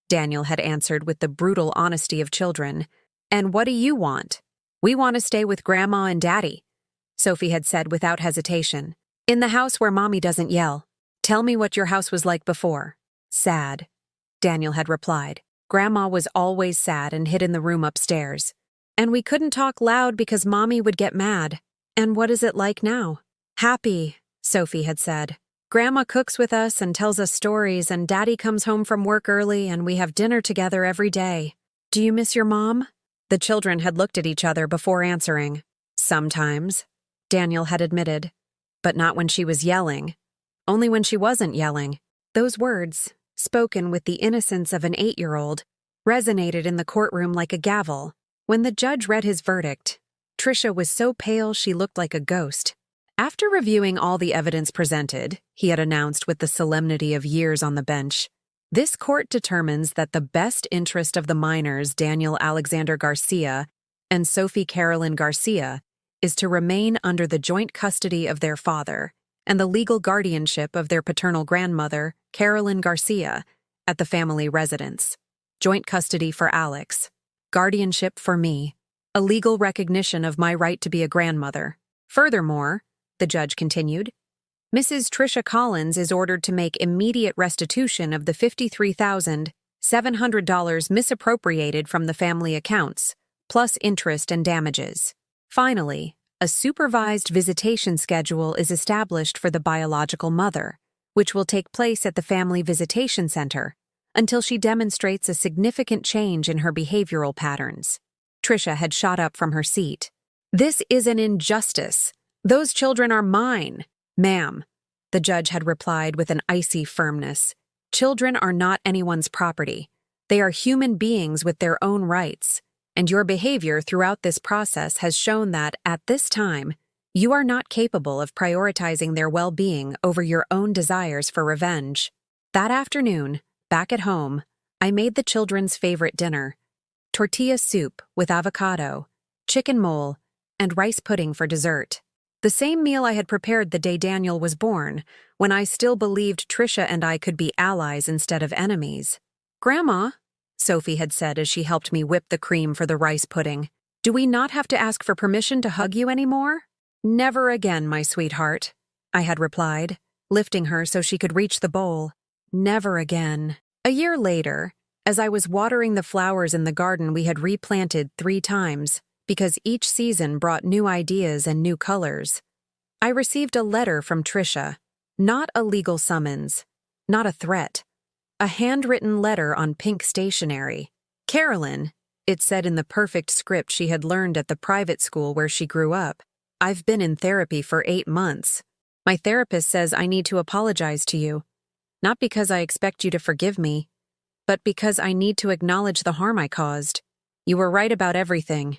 Daniel had answered with the brutal honesty of children. And what do you want? We want to stay with Grandma and Daddy, Sophie had said without hesitation. In the house where Mommy doesn't yell. Tell me what your house was like before. Sad, Daniel had replied. Grandma was always sad and hid in the room upstairs. And we couldn't talk loud because Mommy would get mad. And what is it like now? Happy, Sophie had said. Grandma cooks with us and tells us stories, and Daddy comes home from work early and we have dinner together every day. Do you miss your mom? The children had looked at each other before answering. Sometimes, Daniel had admitted. But not when she was yelling. Only when she wasn't yelling. Those words, spoken with the innocence of an 8-year-old, resonated in the courtroom like a gavel. When the judge read his verdict, Tricia was so pale she looked like a ghost. After reviewing all the evidence presented, he had announced with the solemnity of years on the bench, This court determines that the best interest of the minors, Daniel Alexander Garcia and Sophie Carolyn Garcia, is to remain under the joint custody of their father and the legal guardianship of their paternal grandmother, Carolyn Garcia, at the family residence. Joint custody for Alex. Guardianship for me. A legal recognition of my right to be a grandmother. Furthermore, the judge continued, Mrs. Tricia Collins is ordered to make immediate restitution of the $53,700 misappropriated from the family accounts, plus interest and damages. Finally, a supervised visitation schedule is established for the biological mother, which will take place at the Family Visitation Center until she demonstrates a significant change in her behavioral patterns. Tricia had shot up from her seat. This is an injustice. Those children are mine, ma'am, the judge had replied with an icy firmness. Children are not anyone's property. They are human beings with their own rights, and your behavior throughout this process has shown that, at this time, you are not capable of prioritizing their well-being over your own desires for revenge. That afternoon, back at home, I made the children's favorite dinner: tortilla soup with avocado, chicken mole, and rice pudding for dessert. The same meal I had prepared the day Daniel was born, when I still believed Tricia and I could be allies instead of enemies. Grandma, Sophie had said as she helped me whip the cream for the rice pudding, do we not have to ask for permission to hug you anymore? Never again, my sweetheart, I had replied, lifting her so she could reach the bowl. Never again. A year later, as I was watering the flowers in the garden we had replanted 3 times, because each season brought new ideas and new colors, I received a letter from Tricia. Not a legal summons, not a threat. A handwritten letter on pink stationery. Carolyn, it said in the perfect script she had learned at the private school where she grew up, I've been in therapy for 8 months. My therapist says I need to apologize to you, not because I expect you to forgive me, but because I need to acknowledge the harm I caused. You were right about everything.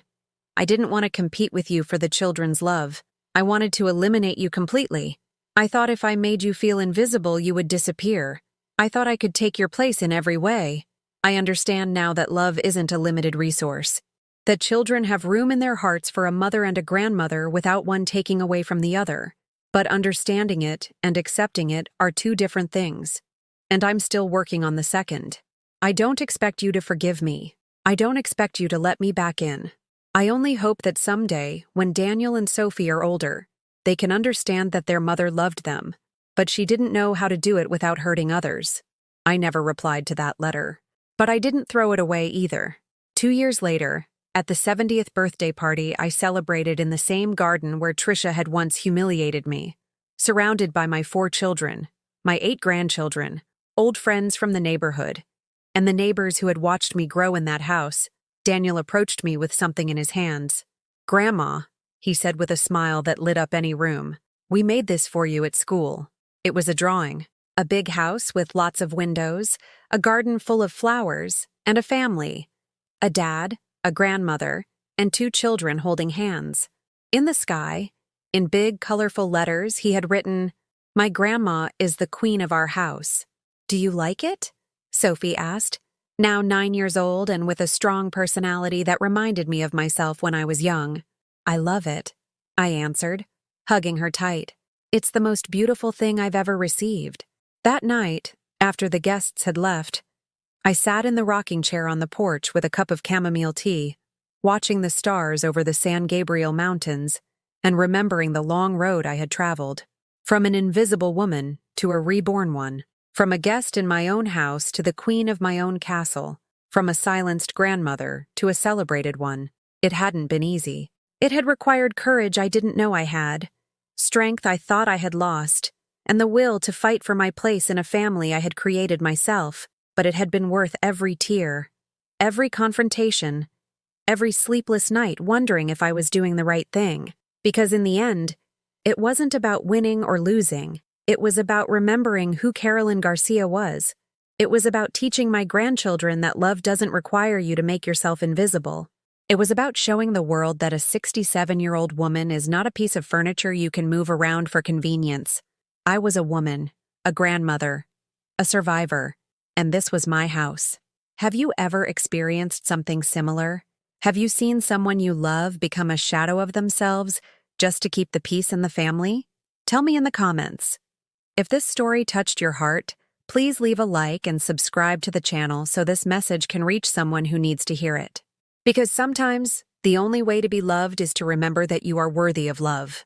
I didn't want to compete with you for the children's love. I wanted to eliminate you completely. I thought if I made you feel invisible, you would disappear. I thought I could take your place in every way. I understand now that love isn't a limited resource, that children have room in their hearts for a mother and a grandmother without one taking away from the other. But understanding it and accepting it are 2 different things. And I'm still working on the second. I don't expect you to forgive me. I don't expect you to let me back in. I only hope that someday, when Daniel and Sophie are older, they can understand that their mother loved them, but she didn't know how to do it without hurting others. I never replied to that letter. But I didn't throw it away either. 2 years later, at the 70th birthday party I celebrated in the same garden where Tricia had once humiliated me, surrounded by my 4 children, my 8 grandchildren, old friends from the neighborhood, and the neighbors who had watched me grow in that house, Daniel approached me with something in his hands. Grandma, he said with a smile that lit up any room, we made this for you at school. It was a drawing. A big house with lots of windows, a garden full of flowers, and a family. A dad, a grandmother, and 2 children holding hands. In the sky, in big, colorful letters, he had written, My grandma is the queen of our house. Do you like it? Sophie asked, now 9 years old and with a strong personality that reminded me of myself when I was young. I love it, I answered, hugging her tight. It's the most beautiful thing I've ever received. That night, after the guests had left, I sat in the rocking chair on the porch with a cup of chamomile tea, watching the stars over the San Gabriel Mountains and remembering the long road I had traveled. From an invisible woman to a reborn one. From a guest in my own house to the queen of my own castle. From a silenced grandmother to a celebrated one. It hadn't been easy. It had required courage I didn't know I had, strength I thought I had lost, and the will to fight for my place in a family I had created myself, but it had been worth every tear, every confrontation, every sleepless night wondering if I was doing the right thing. Because in the end, it wasn't about winning or losing. It was about remembering who Carolyn Garcia was. It was about teaching my grandchildren that love doesn't require you to make yourself invisible. It was about showing the world that a 67-year-old woman is not a piece of furniture you can move around for convenience. I was a woman, a grandmother, a survivor, and this was my house. Have you ever experienced something similar? Have you seen someone you love become a shadow of themselves just to keep the peace in the family? Tell me in the comments. If this story touched your heart, please leave a like and subscribe to the channel so this message can reach someone who needs to hear it. Because sometimes, the only way to be loved is to remember that you are worthy of love.